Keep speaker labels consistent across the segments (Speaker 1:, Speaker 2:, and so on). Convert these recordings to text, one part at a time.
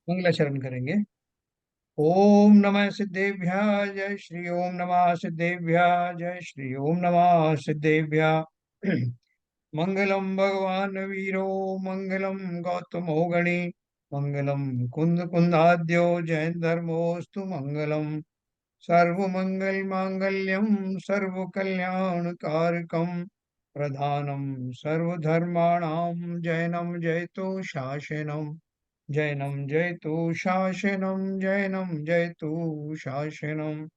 Speaker 1: मंगलाचरण करेंगे। ओम नमः सिद्धेभ्यः जय श्री ओम नमः सिद्धेभ्यः जय श्री ओम नमः सिद्धेभ्यः। मंगलम भगवान वीरो मंगलम गौतमो गणी मंगलम कुंद कुंदाद्यो जैन धर्मोस्तु मंगलम सर्वमंगल मांगल्यम सर्व कल्याण कारकम प्रधानम सर्वधर्माणां जैनम जयतु शासनम जैनम जयतु शासनम जैनम जयतु शासनम।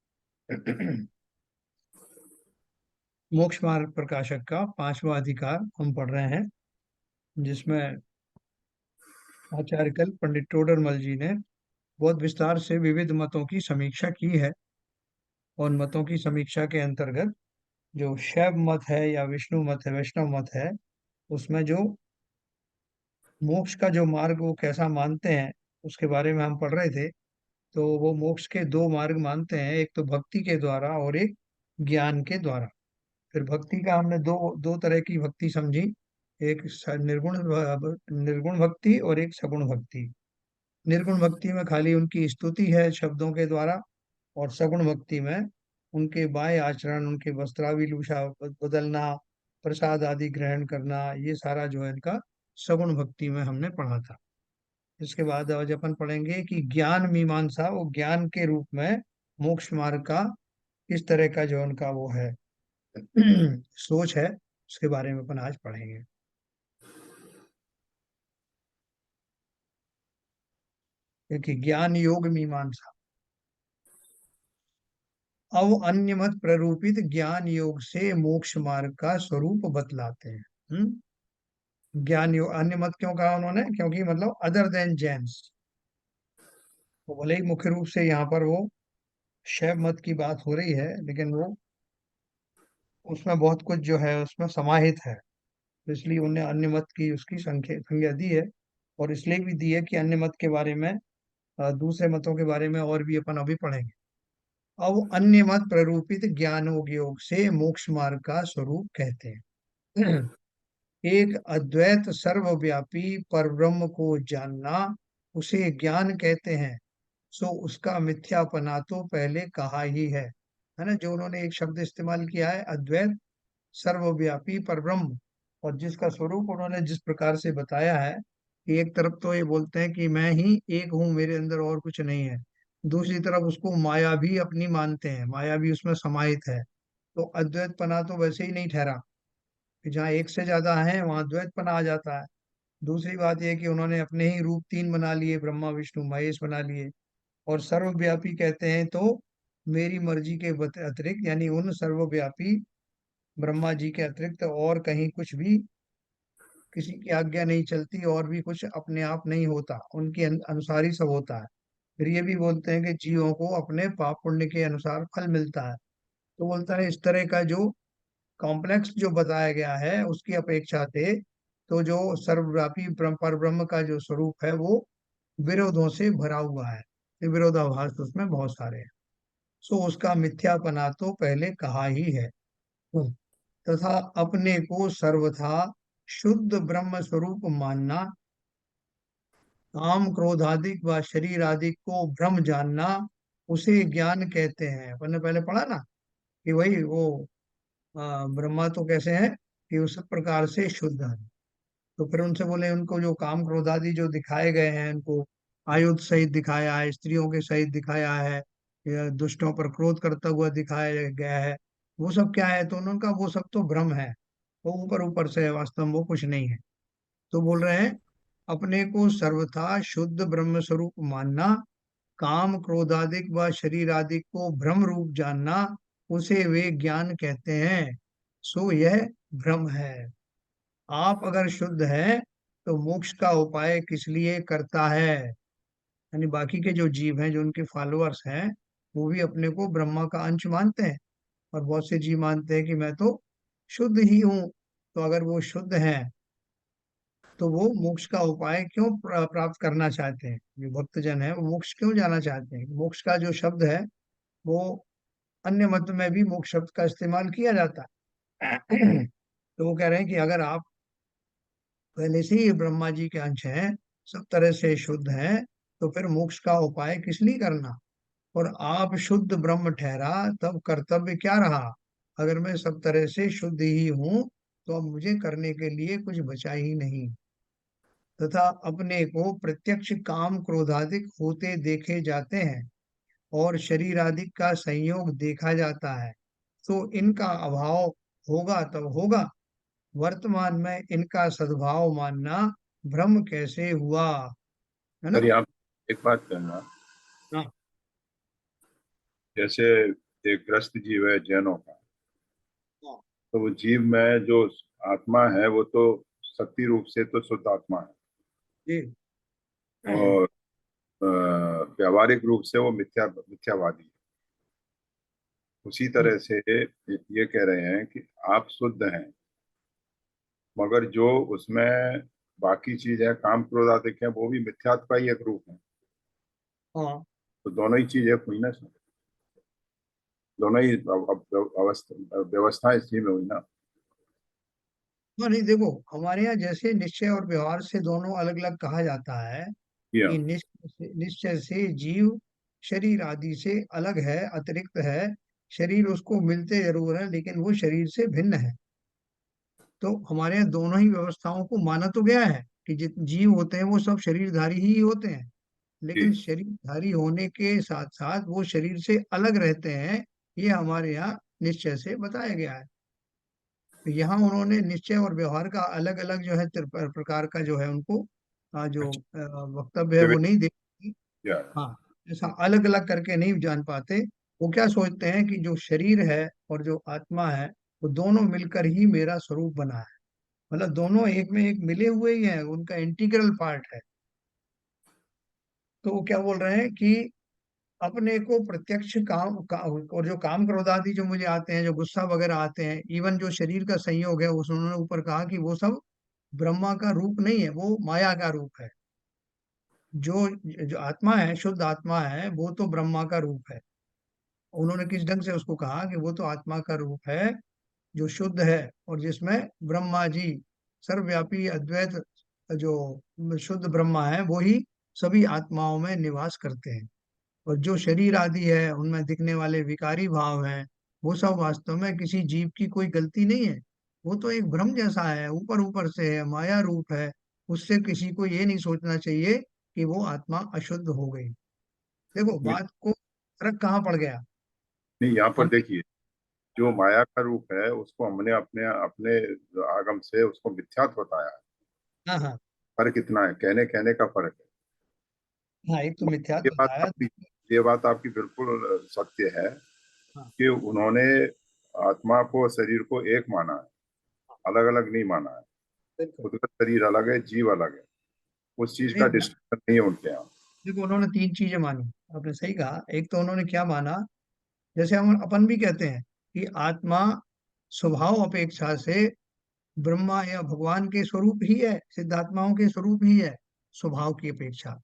Speaker 1: मोक्ष मार्ग प्रकाशक का पांचवा अधिकार हम पढ़ रहे हैं, जिसमें आचार्य कल पंडित टोडरमल जी ने बहुत विस्तार से विविध मतों की समीक्षा की है। और मतों की समीक्षा के अंतर्गत जो शैव मत है या विष्णु मत है, वैष्णव मत है, उसमें जो मोक्ष का जो मार्ग वो कैसा मानते हैं उसके बारे में हम पढ़ रहे थे। तो वो मोक्ष के दो मार्ग मानते हैं, एक तो भक्ति के द्वारा और एक ज्ञान के द्वारा। फिर भक्ति का हमने दो दो तरह की भक्ति समझी, एक निर्गुण भक्ति और एक सगुण भक्ति। निर्गुण भक्ति में खाली उनकी स्तुति है शब्दों के द्वारा, और सगुण भक्ति में उनके बाह्य आचरण, उनके वस्त्राभिभूषा बदलना, प्रसाद आदि ग्रहण करना, ये सारा जो है इनका सगुण भक्ति में हमने पढ़ा था। इसके बाद आज अपन पढ़ेंगे कि ज्ञान मीमांसा, वो ज्ञान के रूप में मोक्ष मार्ग का किस तरह का जो उनका वो है सोच है, उसके बारे में अपन आज पढ़ेंगे। क्योंकि ज्ञान योग मीमांसा अब अन्य मत प्ररूपित ज्ञान योग से मोक्ष मार्ग का स्वरूप बतलाते हैं। ज्ञान योग अन्य मत क्यों कहा उन्होंने? क्योंकि मतलब अदर देन जैन्स। तो भले ही मुख्य रूप से यहाँ पर वो शैव मत की बात हो रही है, लेकिन वो उसमें बहुत कुछ जो है उसमें समाहित है। तो इसलिए उन्हें अन्य मत की उसकी संज्ञा दी है। और इसलिए भी दी है कि अन्य मत के बारे में, दूसरे मतों के बारे में और भी अपन अभी पढ़ेंगे। अब अन्य मत प्ररूपित ज्ञान योग से मोक्ष मार्ग का स्वरूप कहते हैं। एक अद्वैत सर्वव्यापी परब्रह्म को जानना, उसे ज्ञान कहते हैं। सो उसका मिथ्यापना तो पहले कहा ही है ना। जो उन्होंने एक शब्द इस्तेमाल किया है, अद्वैत सर्वव्यापी परब्रह्म, और जिसका स्वरूप उन्होंने जिस प्रकार से बताया है कि एक तरफ तो ये बोलते हैं कि मैं ही एक हूँ, मेरे अंदर और कुछ नहीं है। दूसरी तरफ उसको माया भी अपनी मानते हैं, माया भी उसमें समाहित है। तो अद्वैतपना तो वैसे ही नहीं ठहरा कि जहाँ एक से ज्यादा है वहां द्वैतपना आ जाता है। दूसरी बात यह कि उन्होंने अपने ही रूप तीन बना लिए, ब्रह्मा विष्णु महेश बना लिए। और सर्वव्यापी कहते हैं तो मेरी मर्जी के अतिरिक्त, यानी उन सर्वव्यापी ब्रह्मा जी के अतिरिक्त और कहीं कुछ भी किसी की आज्ञा नहीं चलती, और भी कुछ अपने आप नहीं होता, उनके अनुसार ही सब होता है। फिर ये भी बोलते हैं कि जीवों को अपने पाप पुण्य के अनुसार फल मिलता है। तो बोलता है इस तरह का जो कॉम्प्लेक्स जो बताया गया है उसकी अपेक्षा से तो जो सर्वव्यापी पर ब्रह्म का जो स्वरूप है वो विरोधों से भरा हुआ है। ये विरोधाभास उसमें बहुत सारे हैं। सो उसका मिथ्यापना तो पहले कहा ही है। तथा अपने को सर्वथा शुद्ध ब्रह्म स्वरूप मानना, काम क्रोधादिक व शरीर आदि को ब्रह्म जानना, उसे ज्ञान कहते हैं। अपन ने पहले पढ़ा ना कि वही वो ब्रह्मा तो कैसे है कि उस प्रकार से शुद्ध है। तो फिर उनसे बोले उनको जो काम क्रोध आदि जो दिखाए गए हैं, उनको आयुध सहित दिखाया है, स्त्रियों के सहित दिखाया है, या दुष्टों पर क्रोध करता हुआ दिखाया गया है, वो सब क्या है? तो उन्होंने कहा वो सब तो भ्रम है, वो ऊपर ऊपर से है, वास्तव में वो कुछ नहीं है। तो बोल रहे हैं अपने को सर्वथा शुद्ध ब्रह्म स्वरूप मानना, काम क्रोधादिक व शरीर आदि को भ्रम रूप जानना, उसे वे ज्ञान कहते हैं। सो यह भ्रम है। आप अगर शुद्ध हैं तो मोक्ष का उपाय किस लिए करता है? यानी बाकी के जो जीव हैं, जो उनके फॉलोअर्स हैं, वो भी अपने को ब्रह्मा का अंश मानते हैं। और बहुत से जीव मानते हैं कि मैं तो शुद्ध ही हूँ। तो अगर वो शुद्ध हैं तो वो मोक्ष का उपाय क्यों प्राप्त करना चाहते हैं? जो भक्तजन है वो मोक्ष क्यों जाना चाहते हैं? मोक्ष का जो शब्द है वो अन्य मत में भी मोक्ष शब्द का इस्तेमाल किया जाता है। तो वो कह रहे हैं कि अगर आप पहले से ही ब्रह्मा जी के अंश हैं, सब तरह से शुद्ध हैं, तो फिर मोक्ष का उपाय किस लिए करना। और आप शुद्ध ब्रह्म ठहरा, तब कर्तव्य क्या रहा। अगर मैं सब तरह से शुद्ध ही हूँ, तो अब मुझे करने के लिए कुछ बचा ही नहीं। तथा अपने को प्रत्यक्ष काम क्रोधाधिक होते देखे जाते हैं, और शरीर आदि का संयोग देखा जाता है, तो इनका अभाव होगा तब होगा। वर्तमान में इनका सद्भाव मानना भ्रम कैसे हुआ, है ना।
Speaker 2: सर यहाँ एक बात करना,
Speaker 1: हाँ।
Speaker 2: जैसे एक ग्रस्त जीव है जैनों का,
Speaker 1: हाँ।
Speaker 2: तो वो जीव में जो आत्मा है वो तो शक्ति रूप से तो शुद्ध आत्मा है,
Speaker 1: जी।
Speaker 2: और व्यावहारिक रूप से वो मिथ्यावादी है। उसी तरह से ये कह रहे हैं कि आप शुद्ध हैं, मगर जो उसमें बाकी चीज है काम क्रोध आदि है वो भी मिथ्यात्व का ही एक रूप है।
Speaker 1: हाँ।
Speaker 2: तो दोनों ही चीज एक हुई ना सर, दोनों ही अवस्था व्यवस्था इसी में हुई ना।
Speaker 1: हाँ, नहीं देखो, हमारे यहाँ जैसे निश्चय और व्यवहार से दोनों अलग अलग कहा जाता है,
Speaker 2: जी हाँ।
Speaker 1: कि निश्चय से जीव शरीर आदि से अलग है, अतिरिक्त है। शरीर उसको मिलते जरूर है, लेकिन वो शरीर से भिन्न है। तो हमारे यहाँ दोनों ही व्यवस्थाओं को माना तो गया है कि जितने जीव होते हैं वो सब शरीरधारी ही होते हैं,
Speaker 2: जी।
Speaker 1: लेकिन शरीरधारी होने के साथ साथ वो शरीर से अलग रहते हैं। ये हमारे यहाँ निश्चय से बताया गया है। तो यहाँ उन्होंने निश्चय और व्यवहार का अलग अलग जो है प्रकार का जो है उनको जो
Speaker 2: अच्छा।
Speaker 1: वक्तव्य है वो
Speaker 2: विवेक
Speaker 1: नहीं दे।
Speaker 2: क्या
Speaker 1: हाँ, ऐसा अलग अलग करके नहीं जान पाते। वो क्या सोचते हैं कि जो शरीर है और जो आत्मा है, वो दोनों मिलकर ही मेरा स्वरूप बना है। मतलब दोनों एक में एक मिले हुए ही हैं, उनका इंटीग्रल पार्ट है। तो वो क्या बोल रहे हैं कि अपने को प्रत्यक्ष और जो काम क्रोध आदि जो मुझे आते हैं, जो गुस्सा वगैरह आते हैं, इवन जो शरीर का संयोग है, उस उन्होंने ऊपर कहा कि वो सब ब्रह्मा का रूप नहीं है, वो माया का रूप है। जो जो आत्मा है, शुद्ध आत्मा है, वो तो ब्रह्मा का रूप है। उन्होंने किस ढंग से उसको कहा कि वो तो आत्मा का रूप है जो शुद्ध है, और जिसमें ब्रह्मा जी सर्वव्यापी अद्वैत जो शुद्ध ब्रह्मा है, वो ही सभी आत्माओं में निवास करते हैं। और जो शरीर आदि है, उनमें दिखने वाले विकारी भाव हैं, वो सब वास्तव में किसी जीव की कोई गलती नहीं है। वो तो एक भ्रम जैसा है, ऊपर ऊपर से है, माया रूप है। उससे किसी को ये नहीं सोचना चाहिए कि वो आत्मा अशुद्ध हो गई। देखो
Speaker 2: नहीं।
Speaker 1: बात को फर्क कहाँ पड़ गया।
Speaker 2: नहीं, यहाँ पर
Speaker 1: हम।
Speaker 2: देखिए, जो माया का रूप है उसको हमने अपने अपने आगम से उसको मिथ्यात्व बताया है।
Speaker 1: हाँ, हाँ।
Speaker 2: फर्क इतना है, कहने कहने का फर्क है।
Speaker 1: हाँ, एक तो
Speaker 2: ये
Speaker 1: मिथ्यात्व
Speaker 2: बात
Speaker 1: बताया।
Speaker 2: आपकी ये बात आपकी बिल्कुल सत्य है
Speaker 1: हाँ।
Speaker 2: कि उन्होंने आत्मा को शरीर को एक माना है, अलग अलग नहीं माना है।
Speaker 1: बिल्कुल।
Speaker 2: खुद का शरीर अलग है, जीव अलग है, उस चीज का
Speaker 1: नहीं,
Speaker 2: डिस्कशन नहीं है उनके यहाँ।
Speaker 1: देखो उन्होंने तीन चीजें मानी। आपने सही कहा। एक तो उन्होंने क्या माना, जैसे हम अपन भी कहते हैं कि आत्मा स्वभाव अपेक्षा से ब्रह्मा या भगवान के स्वरूप ही है, सिद्धात्माओं के स्वरूप ही है, स्वभाव की अपेक्षा।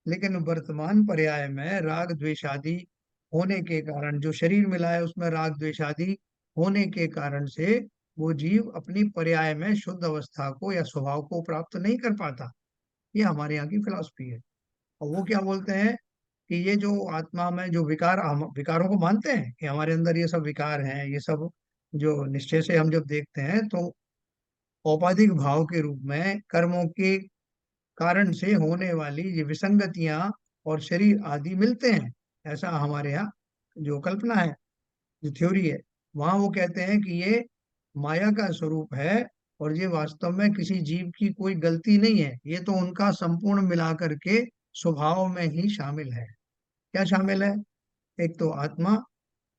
Speaker 1: लेकिन वर्तमान पर्याय में राग द्वेषादि होने के कारण, जो शरीर मिला है उसमें राग द्वेषादि होने के कारण से वो जीव अपनी पर्याय में शुद्ध अवस्था को या स्वभाव को प्राप्त नहीं कर पाता। ये हमारे यहाँ की फिलॉसफी है। और वो क्या बोलते हैं कि ये जो आत्मा में जो विकार, हम विकारों को मानते हैं कि हमारे अंदर ये सब विकार हैं, ये सब जो निश्चय से हम जब देखते हैं, तो औपाधिक भाव के रूप में कर्मों के कारण से होने वाली ये विसंगतियां और शरीर आदि मिलते हैं। ऐसा हमारे यहाँ जो कल्पना है, जो थ्योरी है, वहां वो कहते हैं कि ये माया का स्वरूप है, और ये वास्तव में किसी जीव की कोई गलती नहीं है। ये तो उनका संपूर्ण मिलाकर के स्वभाव में ही शामिल है। क्या शामिल है। एक तो आत्मा,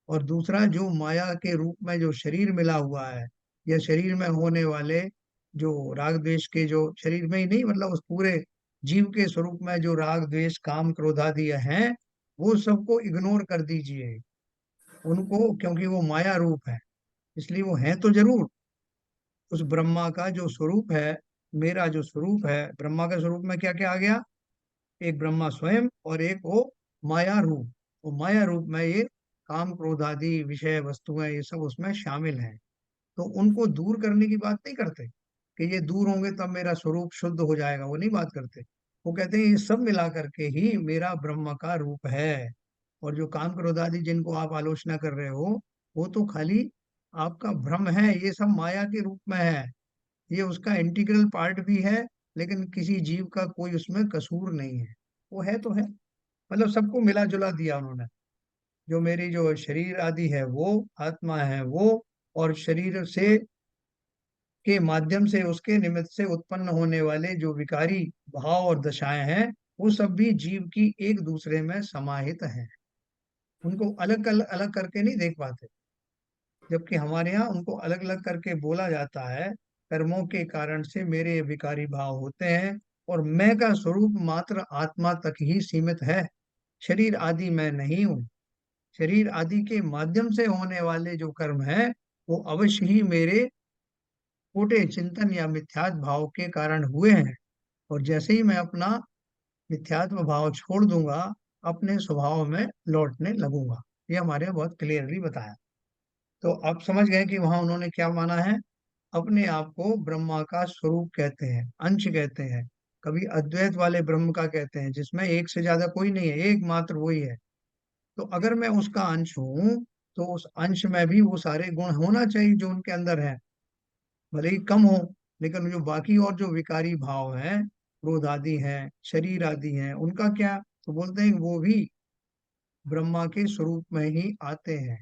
Speaker 1: और दूसरा जो माया के रूप में जो शरीर मिला हुआ है, या शरीर में होने वाले जो राग द्वेष के, जो शरीर में ही नहीं, मतलब उस पूरे जीव के स्वरूप में जो राग द्वेष काम क्रोधादि हैं, वो सबको इग्नोर कर दीजिए उनको, क्योंकि वो माया रूप है। इसलिए वो है तो जरूर उस ब्रह्मा का जो स्वरूप है, मेरा जो स्वरूप है। ब्रह्मा के स्वरूप में क्या क्या आ गया, एक ब्रह्मा स्वयं और एक वो माया रूप। वो माया रूप में ये काम क्रोध आदि विषय वस्तुएं ये सब उसमें शामिल हैं। तो उनको दूर करने की बात नहीं करते कि ये दूर होंगे तब मेरा स्वरूप शुद्ध हो जाएगा, वो नहीं बात करते। वो कहते हैं ये सब मिला करके ही मेरा ब्रह्म का रूप है। और जो काम क्रोध आदि जिनको आप आलोचना कर रहे हो, वो तो खाली आपका भ्रम है, ये सब माया के रूप में है। ये उसका इंटीग्रल पार्ट भी है, लेकिन किसी जीव का कोई उसमें कसूर नहीं है। वो है तो है, मतलब सबको मिला जुला दिया उन्होंने। जो मेरी जो शरीर आदि है वो आत्मा है वो, और शरीर से के माध्यम से उसके निमित्त से उत्पन्न होने वाले जो विकारी भाव और दशाएं हैं, वो सब भी जीव की एक दूसरे में समाहित हैं। उनको अलग अलग अलग करके नहीं देख पाते, जबकि हमारे यहाँ उनको अलग अलग करके बोला जाता है। कर्मों के कारण से मेरे ये विकारी भाव होते हैं, और मैं का स्वरूप मात्र आत्मा तक ही सीमित है। शरीर आदि मैं नहीं हूँ। शरीर आदि के माध्यम से होने वाले जो कर्म हैं, वो अवश्य ही मेरे खोटे चिंतन या मिथ्यात्व भाव के कारण हुए हैं। और जैसे ही मैं अपना मिथ्यात्व भाव छोड़ दूंगा, अपने स्वभाव में लौटने लगूंगा। ये हमारे यहाँ बहुत क्लियरली बताया। तो आप समझ गए कि वहां उन्होंने क्या माना है। अपने आप को ब्रह्मा का स्वरूप कहते हैं, अंश कहते हैं। कभी अद्वैत वाले ब्रह्म का कहते हैं, जिसमें एक से ज्यादा कोई नहीं है, एकमात्र वही है। तो अगर मैं उसका अंश हूँ, तो उस अंश में भी वो सारे गुण होना चाहिए जो उनके अंदर है, भले ही कम हो। लेकिन जो बाकी और जो विकारी भाव हैं, क्रोध आदि हैं, शरीर आदि हैं, उनका क्या? तो बोलते हैं कि वो भी ब्रह्मा के स्वरूप में ही आते हैं।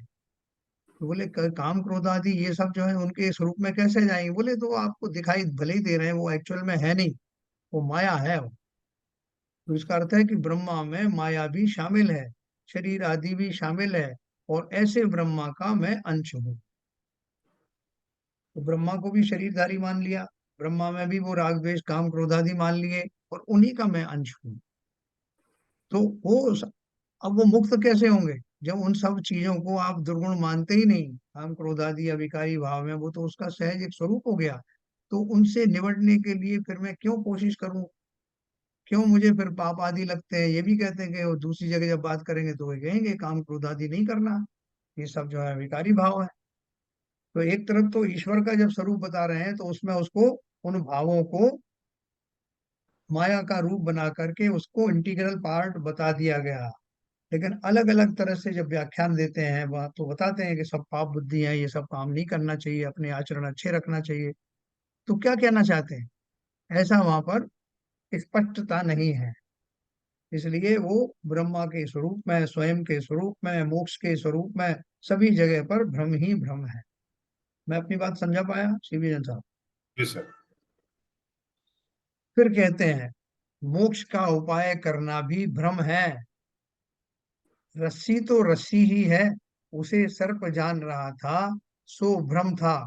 Speaker 1: तो बोले काम क्रोध आदि ये सब जो है उनके स्वरूप में कैसे जाएंगे? बोले तो आपको दिखाई भले ही दे रहे हैं, वो एक्चुअल में है नहीं, वो माया है वो। तो इसका अर्थ है कि ब्रह्मा में माया भी शामिल है, शरीर आदि भी शामिल है, और ऐसे ब्रह्मा का मैं अंश हूँ। तो ब्रह्मा को भी शरीरधारी मान लिया, ब्रह्मा में भी वो राग द्वेष काम क्रोध आदि मान लिए, और उन्हीं का मैं अंश हूँ। तो अब वो मुक्त कैसे होंगे, जब उन सब चीजों को आप दुर्गुण मानते ही नहीं? काम क्रोध आदि या विकारी भाव में वो तो उसका सहज एक स्वरूप हो गया। तो उनसे निपटने के लिए फिर मैं क्यों कोशिश करूं? क्यों मुझे फिर पाप आदि लगते हैं? ये भी कहते हैं कि वो दूसरी जगह जब बात करेंगे तो वो कहेंगे काम क्रोध आदि नहीं करना, ये सब जो है विकारी भाव है। तो एक तरफ तो ईश्वर का जब स्वरूप बता रहे हैं, तो उसमें उसको उन भावों को माया का रूप बना करके उसको इंटीग्रल पार्ट बता दिया गया। लेकिन अलग अलग तरह से जब व्याख्यान देते हैं वह तो बताते हैं कि सब पाप बुद्धि है, ये सब काम नहीं करना चाहिए, अपने आचरण अच्छे रखना चाहिए। तो क्या कहना चाहते हैं? ऐसा वहां पर स्पष्टता नहीं है। इसलिए वो ब्रह्मा के स्वरूप में, स्वयं के स्वरूप में, मोक्ष के स्वरूप में, सभी जगह पर भ्रम ही भ्रम है। मैं अपनी बात समझा पाया सीबीजन साहब?
Speaker 2: जी सर।
Speaker 1: फिर कहते हैं मोक्ष का उपाय करना भी भ्रम है। रस्सी तो रस्सी ही है, उसे सर्प जान रहा था, सो भ्रम था।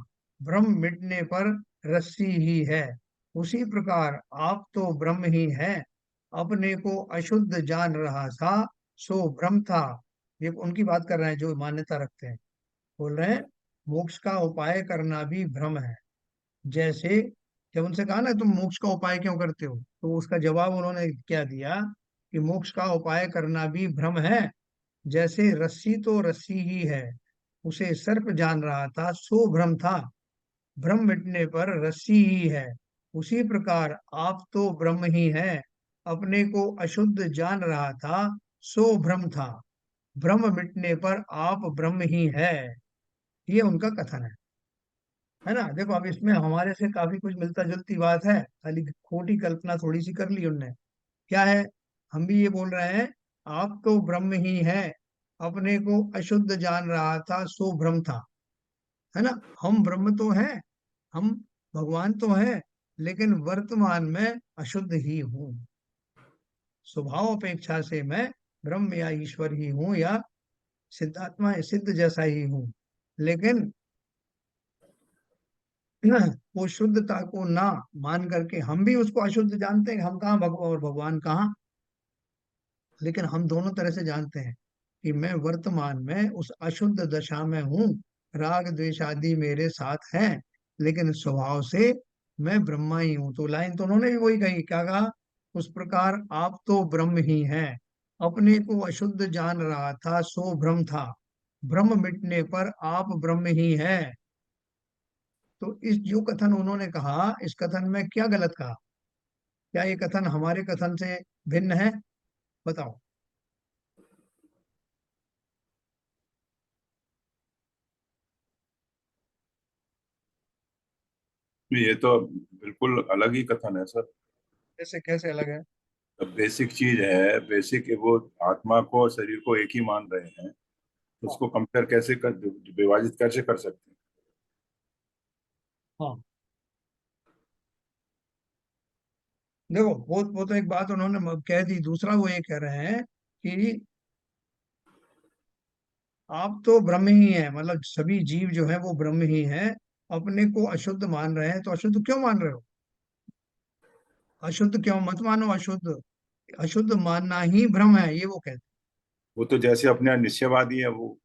Speaker 1: भ्रम मिटने पर रस्सी ही है। उसी प्रकार आप तो ब्रह्म ही है, अपने को अशुद्ध जान रहा था, सो भ्रम था। ये उनकी बात कर रहे हैं जो मान्यता रखते हैं। बोल रहे हैं मोक्ष का उपाय करना भी भ्रम है। जैसे जब उनसे कहा ना तुम मोक्ष का उपाय क्यों करते हो, तो उसका जवाब उन्होंने क्या दिया कि मोक्ष का उपाय करना भी भ्रम है। जैसे रस्सी तो रस्सी ही है, उसे सर्प जान रहा था, सो भ्रम था। भ्रम मिटने पर रस्सी ही है। उसी प्रकार आप तो ब्रह्म ही है, अपने को अशुद्ध जान रहा था, सो भ्रम था। भ्रम मिटने पर आप ब्रह्म ही है। ये उनका कथन है ना? देखो अब इसमें हमारे से काफी कुछ मिलता जुलती बात है, खाली खोटी कल्पना थोड़ी सी कर ली उनने। क्या है? हम भी ये बोल रहे हैं आप तो ब्रह्म ही है, अपने को अशुद्ध जान रहा था, सो भ्रम था। है ना? हम ब्रह्म तो हैं, हम भगवान तो हैं, लेकिन वर्तमान में अशुद्ध ही हूँ। स्वभाव अपेक्षा से मैं ब्रह्म या ईश्वर ही हूँ, या सिद्धात्मा सिद्ध जैसा ही हूँ। लेकिन वो शुद्धता को ना मान करके हम भी उसको अशुद्ध जानते हैं। हम कहाँ भगवान और भगवान कहाँ? लेकिन हम दोनों तरह से जानते हैं कि मैं वर्तमान में उस अशुद्ध दशा में हूँ, राग द्वेष आदि मेरे साथ हैं, लेकिन स्वभाव से मैं ब्रह्मा ही हूँ। तो लाइन तो उन्होंने भी वही कही, क्या कहा? उस प्रकार आप तो ब्रह्म ही हैं, अपने को अशुद्ध जान रहा था, सो भ्रम था। भ्रम मिटने पर आप ब्रह्म ही हैं। तो इस जो कथन उन्होंने कहा, इस कथन में क्या गलत कहा? क्या ये कथन हमारे कथन से भिन्न है? बताओ।
Speaker 2: ये तो बिल्कुल अलग ही कथन है सर।
Speaker 1: कैसे कैसे अलग है?
Speaker 2: बेसिक चीज है, बेसिक वो आत्मा को और शरीर को एक ही मान रहे हैं, तो
Speaker 1: हाँ।
Speaker 2: उसको कंपेयर कैसे कर, विभाजित कैसे कर सकते हैं?
Speaker 1: हाँ, देखो वो तो एक बात उन्होंने कह दी। दूसरा वो ये कह रहे हैं कि आप तो ब्रह्म ही है, मतलब सभी जीव जो है वो ब्रह्म ही है। अपने को अशुद्ध मान रहे हैं, तो अशुद्ध क्यों मान रहे हो? अशुद्ध क्यों मत मानो, अशुद्ध अशुद्ध मानना ही भ्रम है, ये वो कहते
Speaker 2: वो तो जैसे अपने निश्चयवादी है, वो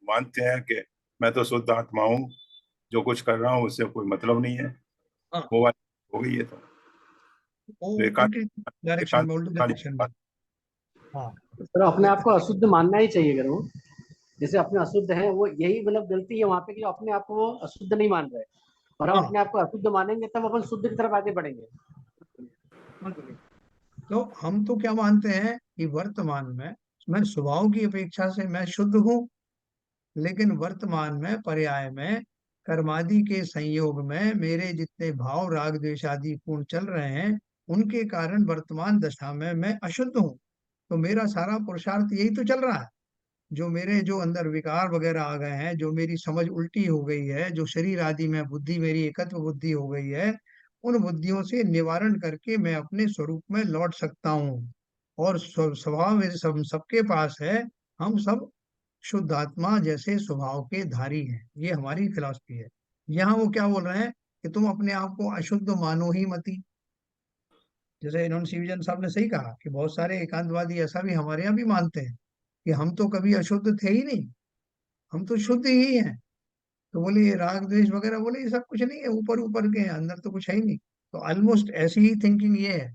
Speaker 2: मानते हैं कि मैं तो शुद्ध आत्मा हूँ, जो कुछ कर रहा हूँ उससे कोई मतलब नहीं है।
Speaker 1: हैं। हाँ,
Speaker 2: वो बात हो गई है
Speaker 1: वो
Speaker 2: तो एकांत,
Speaker 1: उल्टी डायरेक्शन
Speaker 2: एकांत
Speaker 1: में, उल्टी
Speaker 2: वाली
Speaker 1: डायरेक्शन में।
Speaker 2: बात।
Speaker 1: हाँ।
Speaker 3: सर अपने
Speaker 1: वे-
Speaker 3: आप को अशुद्ध मानना ही चाहिए अगर वो, जैसे अपने अशुद्ध है, वो यही मतलब गलती है वहां पे कि अपने आप को वो अशुद्ध नहीं मान रहे। और हम
Speaker 1: हाँ,
Speaker 3: अपने आप को अशुद्ध मानेंगे तब अपन शुद्ध की तरफ आगे बढ़ेंगे।
Speaker 1: तो हम तो क्या मानते हैं कि वर्तमान में मैं स्वभाव की अपेक्षा से मैं शुद्ध हूँ, लेकिन वर्तमान में पर्याय में कर्मादि के संयोग में मेरे जितने भाव राग द्वेष आदि पूर्ण चल रहे हैं, उनके कारण वर्तमान दशा में मैं अशुद्ध हूँ। तो मेरा सारा पुरुषार्थ यही तो चल रहा है। जो मेरे जो अंदर विकार वगैरह आ गए हैं, जो मेरी समझ उल्टी हो गई है, जो शरीर आदि में बुद्धि मेरी एकत्व बुद्धि हो गई है, उन बुद्धियों से निवारण करके मैं अपने स्वरूप में लौट सकता हूँ। और स्वभाव मेरे सबके पास है। हम सब शुद्ध आत्मा जैसे स्वभाव के धारी हैं, ये हमारी फिलॉसफी है। यहाँ वो क्या बोल रहे हैं कि तुम अपने आप को अशुद्ध मानो ही मती। जैसे इन्होंने सीविजन साहब ने सही कहा कि बहुत सारे एकांतवादी ऐसा भी हमारे यहाँ भी मानते हैं कि हम तो कभी अशुद्ध थे ही नहीं, हम तो शुद्ध ही हैं। तो बोले ये राग द्वेष वगैरह, बोले ये सब कुछ नहीं है, ऊपर ऊपर के हैं, अंदर तो कुछ है ही नहीं। तो ऑलमोस्ट ऐसी ही थिंकिंग ये है।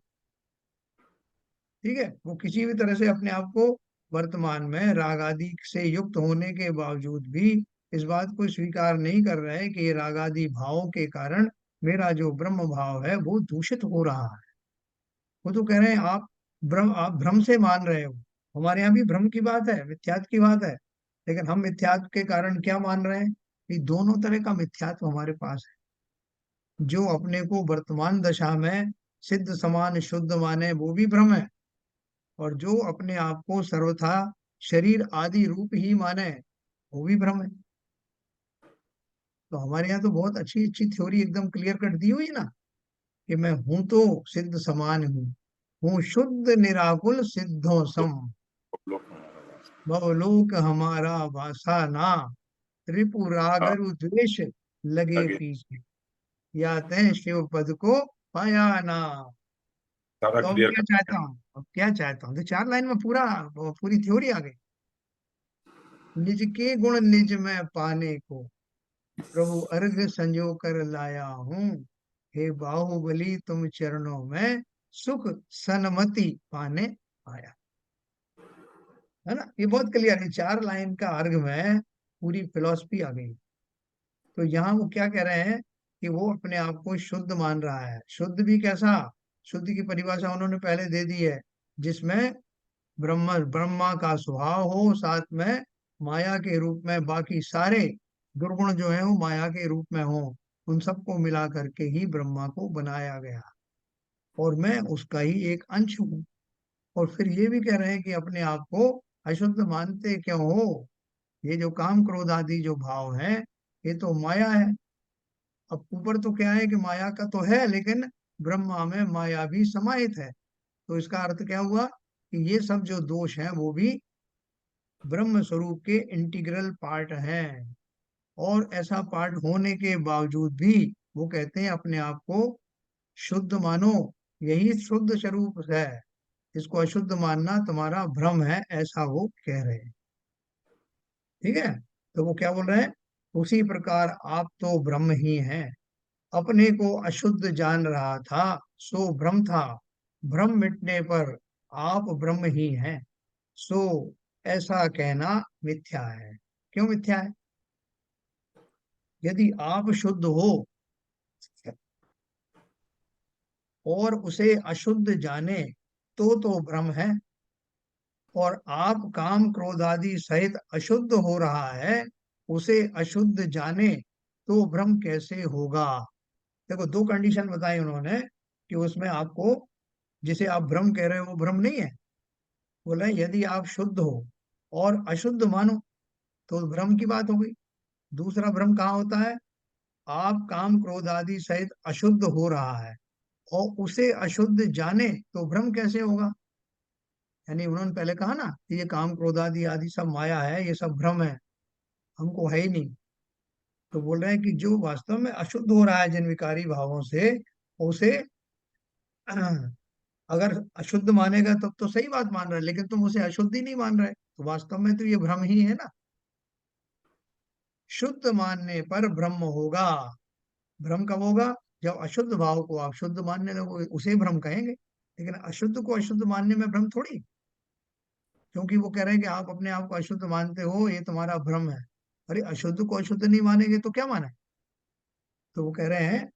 Speaker 1: ठीक है, वो किसी भी तरह से अपने आप को वर्तमान में राग आदि से युक्त होने के बावजूद भी इस बात को स्वीकार नहीं कर रहे कि ये राग आदि भावों के कारण मेरा जो ब्रह्म भाव है वो दूषित हो रहा है। वो तो कह रहे हैं आप भ्रम से मान रहे हो। हमारे यहाँ भी भ्रम की बात है, मिथ्यात्व की बात है। लेकिन हम मिथ्यात्व के कारण क्या मान रहे हैं कि दोनों तरह का मिथ्यात्व हमारे पास है। जो अपने को वर्तमान दशा में सिद्ध समान शुद्ध माने वो भी भ्रम है, और जो अपने आप को सर्वथा शरीर आदि रूप ही माने वो भी भ्रम है। तो हमारे यहाँ तो बहुत अच्छी अच्छी थ्योरी एकदम क्लियर कट दी हुई है ना, कि मैं हूं तो सिद्ध समान हूँ शुद्ध निराकुल सिद्धों सम,
Speaker 2: लोग हमारा वास।
Speaker 1: भवलोक हमारा वासा ना, त्रिपु
Speaker 2: हाँ,
Speaker 1: रागरु द्वेष लगे
Speaker 2: लगे
Speaker 1: पीछे, या तय शिव पद को पाया ना।
Speaker 2: सारा
Speaker 1: तो अब
Speaker 2: क्लियर
Speaker 1: क्या
Speaker 2: कर।
Speaker 1: चाहता हूँ, अब क्या चाहता हूँ, तो 4 लाइन में पूरी थ्योरी आ गई। निज के गुण निज में पाने को प्रभु अर्घ संजो कर लाया हूँ, हे बाहुबली तुम चरणों में सुख सन्मति पाने आया। है ना, ये बहुत क्लियर है, 4 लाइन का अर्घ में पूरी फिलॉसफी आ गई। तो यहाँ वो क्या कह रहे हैं कि वो अपने आप को शुद्ध मान रहा है। शुद्ध भी कैसा? शुद्ध की परिभाषा उन्होंने पहले दे दी है, जिसमें ब्रह्मा का स्वभाव हो, साथ में माया के रूप में बाकी सारे दुर्गुण जो है वो माया के रूप में हो, उन सबको मिला करके ही ब्रह्मा को बनाया गया, और मैं उसका ही एक अंश हूँ। और फिर ये भी कह रहे हैं कि अपने आप को अशुद्ध मानते क्यों हो? ये जो काम क्रोध आदि जो भाव है, ये तो माया है। अब ऊपर तो क्या है कि माया का तो है, लेकिन ब्रह्मा में माया भी समाहित है। तो इसका अर्थ क्या हुआ कि ये सब जो दोष हैं वो भी ब्रह्म स्वरूप के इंटीग्रल पार्ट हैं। और ऐसा पार्ट होने के बावजूद भी वो कहते हैं अपने आप को शुद्ध मानो, यही शुद्ध स्वरूप है, इसको अशुद्ध मानना तुम्हारा भ्रम है, ऐसा वो कह रहे हैं। ठीक है, तो वो क्या बोल रहे हैं, उसी प्रकार आप तो ब्रह्म ही हैं, अपने को अशुद्ध जान रहा था सो भ्रम था, भ्रम मिटने पर आप ब्रह्म ही हैं, सो ऐसा कहना मिथ्या है। क्यों मिथ्या है? यदि आप शुद्ध हो और उसे अशुद्ध जाने तो भ्रम है। और आप काम क्रोध आदि सहित अशुद्ध हो रहा है, उसे अशुद्ध जाने तो भ्रम कैसे होगा। देखो, दो कंडीशन बताई उन्होंने कि उसमें आपको, जिसे आप भ्रम कह रहे हो वो भ्रम नहीं है। बोला यदि आप शुद्ध हो और अशुद्ध मानो तो भ्रम की बात हो गई। दूसरा भ्रम कहाँ होता है, आप काम क्रोध आदि सहित अशुद्ध हो रहा है और उसे अशुद्ध जाने तो भ्रम कैसे होगा। यानी उन्होंने पहले कहा ना कि ये काम क्रोध आदि आदि सब माया है, ये सब भ्रम है, हमको है ही नहीं। तो बोल रहे हैं कि जो वास्तव में अशुद्ध हो रहा है जिन विकारी भावों से, उसे अगर अशुद्ध मानेगा तब तो सही बात मान रहा है, लेकिन तुम उसे अशुद्ध ही नहीं मान रहे, तो वास्तव में तो ये भ्रम ही है ना। शुद्ध मानने पर ब्रह्म होगा। भ्रम कब होगा, जब अशुद्ध भाव को आप शुद्ध मानने लगोगे, उसे भ्रम कहेंगे। लेकिन अशुद्ध को अशुद्ध मानने में भ्रम थोड़ी, क्योंकि वो कह रहे हैं कि आप अपने आप को अशुद्ध मानते हो, ये तुम्हारा भ्रम है। अरे अशुद्ध को अशुद्ध नहीं मानेंगे तो क्या माने। तो वो कह रहे हैं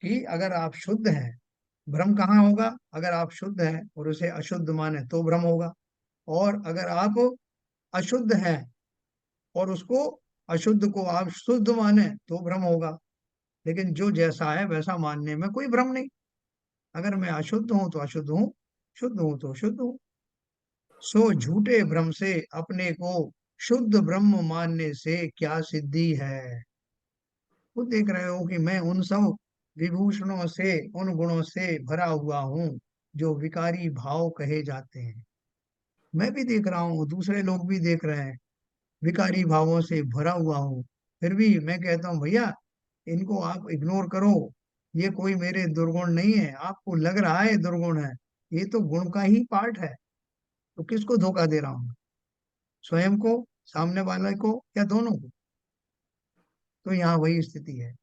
Speaker 1: कि अगर आप शुद्ध हैं, भ्रम कहाँ होगा, अगर आप शुद्ध हैं और उसे अशुद्ध माने तो भ्रम होगा। और अगर आप अशुद्ध हैं और उसको, अशुद्ध को आप शुद्ध माने तो भ्रम होगा। लेकिन जो जैसा है वैसा मानने में कोई भ्रम नहीं। अगर मैं अशुद्ध हूं तो अशुद्ध हूं, शुद्ध हूं तो शुद्ध हूं। सो झूठे भ्रम से अपने को शुद्ध ब्रह्म मानने से क्या सिद्धि है। खुद देख रहे हो कि मैं उन सब विभूषणों से, उन गुणों से भरा हुआ हूँ जो विकारी भाव कहे जाते हैं। मैं भी देख रहा हूँ, दूसरे लोग भी देख रहे हैं, विकारी भावों से भरा हुआ हूँ। फिर भी मैं कहता हूँ भैया, इनको आप इग्नोर करो, ये कोई मेरे दुर्गुण नहीं है। आपको लग रहा है दुर्गुण है, ये तो गुण का ही पार्ट है। तो किसको धोखा दे रहा हूँ, स्वयं को, सामने वाले को, या दोनों को। तो यहाँ वही स्थिति है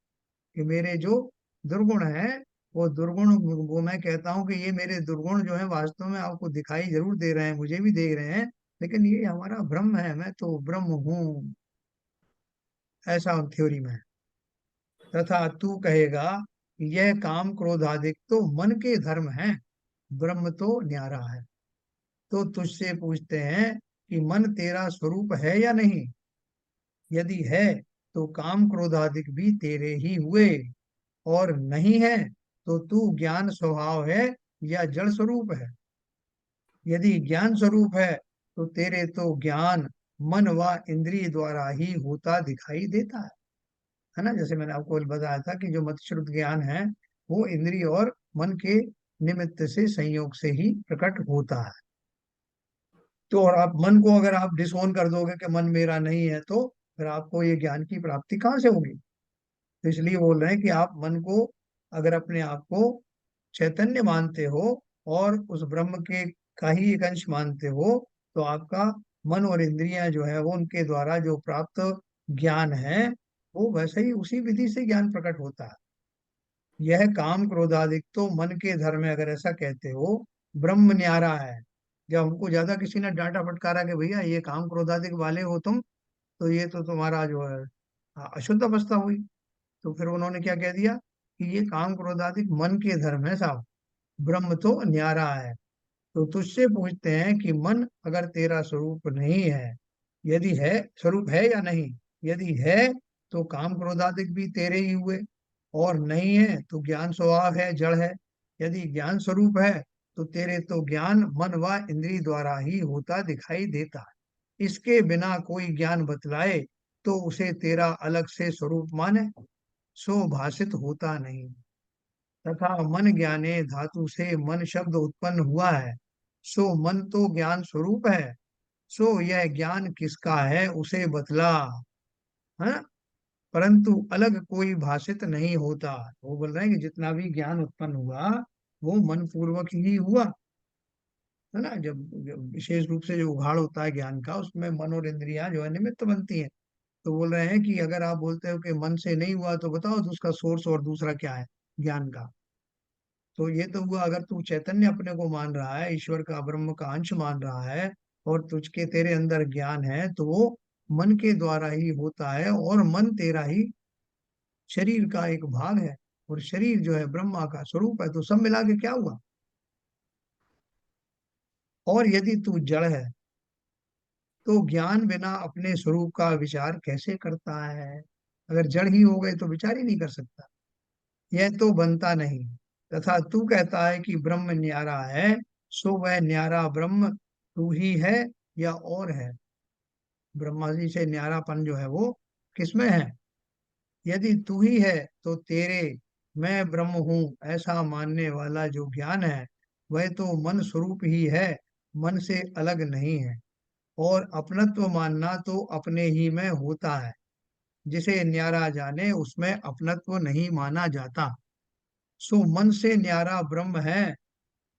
Speaker 1: कि मेरे जो दुर्गुण है, वो दुर्गुण, वो मैं कहता हूँ कि ये मेरे दुर्गुण जो है वास्तव में आपको दिखाई जरूर दे रहे हैं, मुझे भी दे रहे हैं, लेकिन ये हमारा भ्रम है, मैं तो ब्रह्म हूँ, ऐसा थ्योरी में है। तथा तू कहेगा यह काम क्रोधादिक तो मन के धर्म है, ब्रह्म तो न्यारा है। तो तुझसे पूछते हैं कि मन तेरा स्वरूप है या नहीं। यदि है तो काम क्रोधादिक भी तेरे ही हुए, और नहीं है तो तू ज्ञान स्वभाव है या जड़ स्वरूप है। यदि ज्ञान स्वरूप है तो तेरे तो ज्ञान मन व इंद्रिय द्वारा ही होता दिखाई देता है ना। जैसे मैंने आपको बताया था कि जो मतश्रुत ज्ञान है वो इंद्रिय और मन के निमित्त से, संयोग से ही प्रकट होता है। तो और आप मन को अगर आप डिसोन कर दोगे कि मन मेरा नहीं है, तो फिर आपको ये ज्ञान की प्राप्ति कहाँ से होगी। तो इसलिए बोल रहे हैं कि आप मन को, अगर अपने आप को चैतन्य मानते हो और उस ब्रह्म के का ही एक अंश मानते हो, तो आपका मन और इंद्रियां जो है वो उनके द्वारा जो प्राप्त ज्ञान है, वो वैसे ही उसी विधि से ज्ञान प्रकट होता है। यह काम क्रोधादिक तो मन के धर्म है, अगर ऐसा कहते हो, ब्रह्म न्यारा है। जब हमको ज्यादा किसी ने डांटा फटकारा कि भैया ये काम क्रोधादिक वाले हो तुम, तो ये तो तुम्हारा जो है अशुद्ध अवस्था हुई। तो फिर उन्होंने क्या कह दिया कि ये काम क्रोधादिक मन के धर्म है साहब, ब्रह्म तो न्यारा है। तो तुझसे पूछते हैं कि मन अगर तेरा स्वरूप नहीं है, यदि है, स्वरूप है या नहीं। यदि है तो काम क्रोधादिक भी तेरे ही हुए, और नहीं है तो ज्ञान स्वभाव है, जड़ है। यदि ज्ञान स्वरूप है तो तेरे तो ज्ञान मन व इंद्रिय द्वारा ही होता दिखाई देता है। इसके बिना कोई ज्ञान बतलाए तो उसे तेरा अलग से स्वरूप माने, सो भाषित होता नहीं। तथा मन ज्ञाने धातु से मन शब्द उत्पन्न हुआ है, सो मन तो ज्ञान स्वरूप है। सो यह ज्ञान किसका है उसे बतला, है। परंतु अलग कोई भाषित नहीं होता। वो बोल रहे हैं कि जितना भी ज्ञान उत्पन्न हुआ वो मन पूर्वक ही हुआ, है ना। जब विशेष रूप से जो उघाड़ होता है ज्ञान का, उसमें मन और इंद्रियां जो है निमित्त बनती हैं। तो बोल रहे हैं कि अगर आप बोलते हो कि मन से नहीं हुआ, तो बताओ तो उसका सोर्स और दूसरा क्या है ज्ञान का। तो ये तो हुआ, अगर तू चैतन्य अपने को मान रहा है, ईश्वर का, ब्रह्म का अंश मान रहा है, और तुझके तेरे अंदर ज्ञान है, तो वो मन के द्वारा ही होता है, और मन तेरा ही शरीर का एक भाग है, और शरीर जो है ब्रह्मा का स्वरूप है। तो सब मिला के क्या हुआ? और यदि तू जड़ है तो ज्ञान बिना अपने स्वरूप का विचार कैसे करता है? अगर जड़ ही हो गए तो विचार ही नहीं कर सकता, यह तो बनता नहीं। तथा तू कहता है कि ब्रह्म न्यारा है, सो वह न्यारा ब्रह्म तू ही है या और है? ब्रह्मा जी से न्यारापन जो है वो किसमें है? यदि तू ही है तो तेरे मैं ब्रह्म हूँ ऐसा मानने वाला जो ज्ञान है वह तो मन स्वरूप ही है, मन से अलग नहीं है। और अपनत्व मानना तो अपने ही में होता है। जिसे न्यारा जाने उसमें अपनत्व नहीं माना जाता। सो मन से न्यारा ब्रह्म है,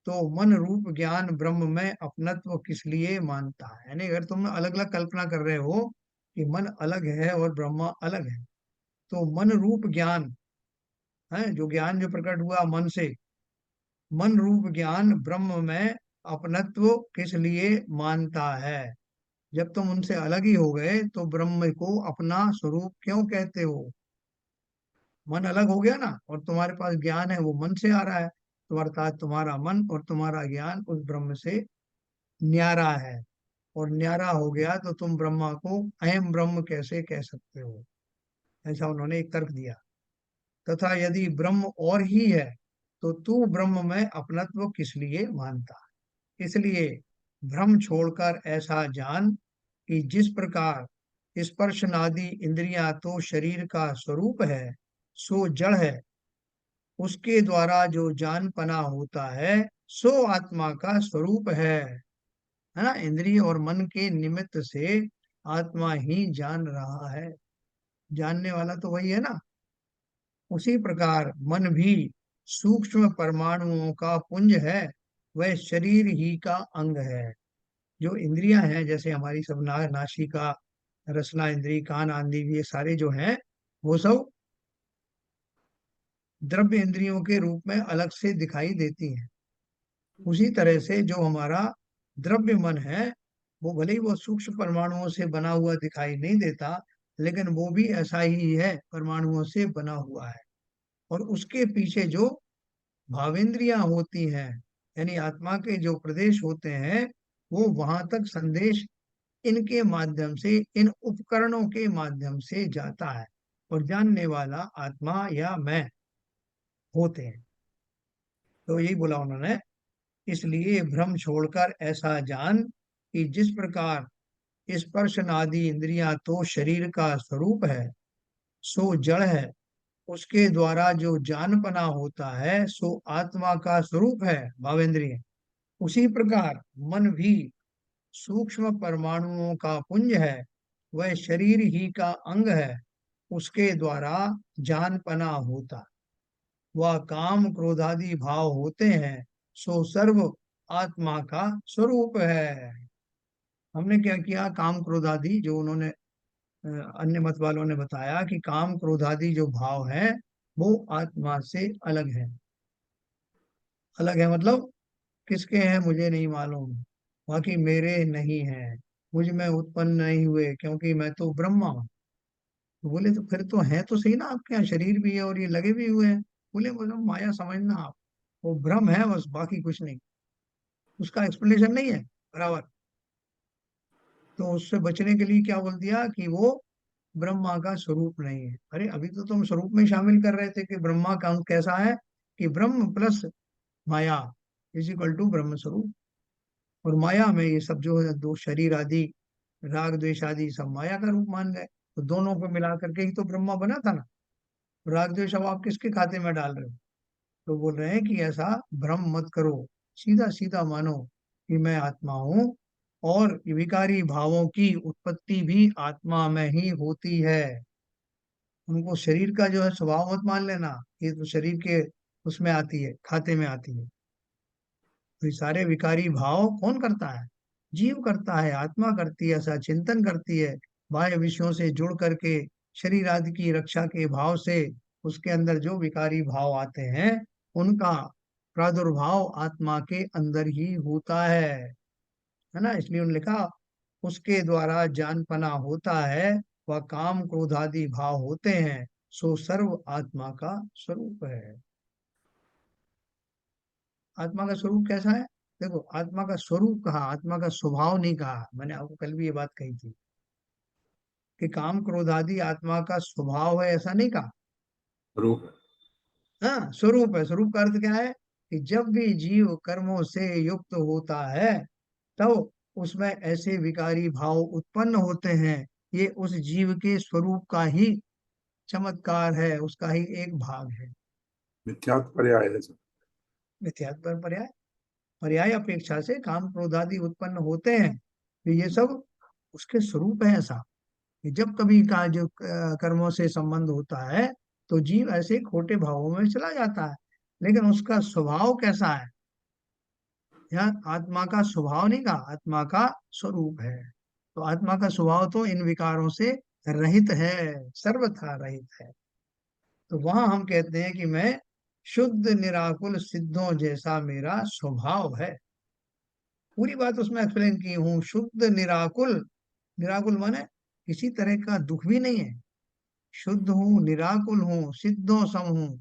Speaker 1: तो मन रूप ज्ञान ब्रह्म में अपनत्व किस लिए मानता है? यानी अगर तुम अलग अलग कल्पना कर रहे हो कि मन अलग है और ब्रह्मा अलग है, तो मन रूप ज्ञान है, जो ज्ञान जो प्रकट हुआ मन से, मन रूप ज्ञान ब्रह्म में अपनत्व किस लिए मानता है? जब तुम उनसे अलग ही हो गए तो ब्रह्म को अपना स्वरूप क्यों कहते हो? मन अलग हो गया ना, और तुम्हारे पास ज्ञान है वो मन से आ रहा है, तो अर्थात तुम्हारा मन और तुम्हारा ज्ञान उस ब्रह्म से न्यारा है। और न्यारा हो गया तो तुम ब्रह्मा को अहम ब्रह्म कैसे कह सकते हो? ऐसा उन्होंने एक तर्क दिया। तथा यदि ब्रह्म और ही है तो तू ब्रह्म में अपनत्व किस लिए मानता है? इसलिए भ्रम छोड़कर ऐसा जान कि जिस प्रकार स्पर्शनादि इंद्रियां तो शरीर का स्वरूप है, सो जड़ है, उसके द्वारा जो जान पना होता है सो आत्मा का स्वरूप है ना। इंद्रिय और मन के निमित्त से आत्मा ही जान रहा है, जानने वाला तो वही है ना। उसी प्रकार मन भी सूक्ष्म परमाणुओं का पुंज है, वह शरीर ही का अंग है। जो इंद्रियां हैं जैसे हमारी सब नासिका, रसना इंद्री, कान आदि, ये सारे जो हैं वो सब द्रव्य इंद्रियों के रूप में अलग से दिखाई देती हैं। उसी तरह से जो हमारा द्रव्य मन है वो भले ही वो सूक्ष्म परमाणुओं से बना हुआ दिखाई नहीं देता, लेकिन वो भी ऐसा ही है, परमाणुओं से बना हुआ है। और उसके पीछे जो भावेंद्रियां होती हैं, यानी आत्मा के जो प्रदेश होते हैं, वो वहां तक संदेश इनके माध्यम से, इन उपकरणों के माध्यम से जाता है। और जानने वाला आत्मा या मैं होते हैं। तो यही बोला उन्होंने। इसलिए भ्रम छोड़कर ऐसा जान कि जिस प्रकार स्पर्शनादि इंद्रियां तो शरीर का स्वरूप है, सो जड़ है, उसके द्वारा जो जानपना होता है सो आत्मा का स्वरूप है, भावेंद्रिय। उसी प्रकार मन भी सूक्ष्म परमाणुओं का पुंज है, वह शरीर ही का अंग है, उसके द्वारा जानपना होता, वह काम क्रोधादि भाव होते हैं, सो सर्व आत्मा का स्वरूप है। हमने क्या किया, काम क्रोधादि जो उन्होंने अन्य मत वालों ने बताया कि काम क्रोधादि जो भाव है वो आत्मा से अलग है। अलग है मतलब किसके हैं मुझे नहीं मालूम, बाकी मेरे नहीं है, मुझ में उत्पन्न नहीं हुए क्योंकि मैं तो ब्रह्मा हूँ। तो बोले तो फिर तो है तो सही ना, आपके यहाँ शरीर भी है और ये लगे भी हुए हैं। बोले बोले माया समझना आप, वो भ्रम है बस, बाकी कुछ नहीं। उसका एक्सप्लेनेशन नहीं है बराबर। तो उससे बचने के लिए क्या बोल दिया कि वो ब्रह्मा का स्वरूप नहीं है। अरे अभी तो तुम स्वरूप में शामिल कर रहे थे कि ब्रह्मा का अंग कैसा है, कि Brahm plus maya is equal to Brahm स्वरूप। और माया में ये सब जो है दो शरीर आदि, राग द्वेष आदि सब माया का रूप मान गए। तो दोनों को मिला करके ही तो ब्रह्मा बना था ना। राग द्वेष अब आप किसके खाते में डाल रहे हो? तो बोल रहे हैं कि ऐसा भ्रम मत करो, सीधा सीधा मानो कि मैं आत्मा हूँ, और विकारी भावों की उत्पत्ति भी आत्मा में ही होती है। उनको शरीर का जो है स्वभाव मत मान लेना, ये तो शरीर के उसमें आती है, खाते में आती है। तो ये सारे विकारी भाव कौन करता है? जीव करता है, आत्मा करती है, ऐसा चिंतन करती है, बाह्य विषयों से जुड़ करके शरीर आदि की रक्षा के भाव से उसके अंदर जो विकारी भाव आते हैं उनका प्रादुर्भाव आत्मा के अंदर ही होता है ना। इसलिए उन्होंने लिखा उसके द्वारा जानपना होता है, वह काम क्रोधादि भाव होते हैं, सो सर्व आत्मा का स्वरूप है। आत्मा का स्वरूप कैसा है? देखो, आत्मा का स्वरूप कहा, आत्मा का स्वभाव नहीं कहा। मैंने आपको कल भी ये बात कही थी कि काम क्रोध आदि आत्मा का स्वभाव है, ऐसा नहीं कहा।
Speaker 2: रूप है।
Speaker 1: हाँ, स्वरूप है। स्वरूप का अर्थ क्या है? कि जब भी जीव कर्मों से युक्त होता है तो उसमें ऐसे विकारी भाव उत्पन्न होते हैं। ये उस जीव के स्वरूप का ही चमत्कार है, उसका ही एक भाग है।
Speaker 2: मिथ्यात्व पर्याय है सब।
Speaker 1: मिथ्यात्व पर पर्याय, पर्याय अपेक्षा से काम क्रोध आदि उत्पन्न होते हैं, तो ये सब उसके स्वरूप है। ऐसा कि जब कभी का जो कर्मों से संबंध होता है तो जीव ऐसे खोटे भावों में चला जाता है। लेकिन उसका स्वभाव कैसा है? यहाँ आत्मा का स्वभाव नहीं कहा, आत्मा का स्वरूप है। तो आत्मा का स्वभाव तो इन विकारों से रहित है, सर्वथा रहित है। तो वहां हम कहते हैं कि मैं शुद्ध निराकुल सिद्धों जैसा मेरा स्वभाव है। पूरी बात उसमें एक्सप्लेन की हूँ। शुद्ध निराकुल, निराकुल माने किसी तरह का दुख भी नहीं है। शुद्ध हूँ, निराकुल हूँ, सिद्धों सम हूँ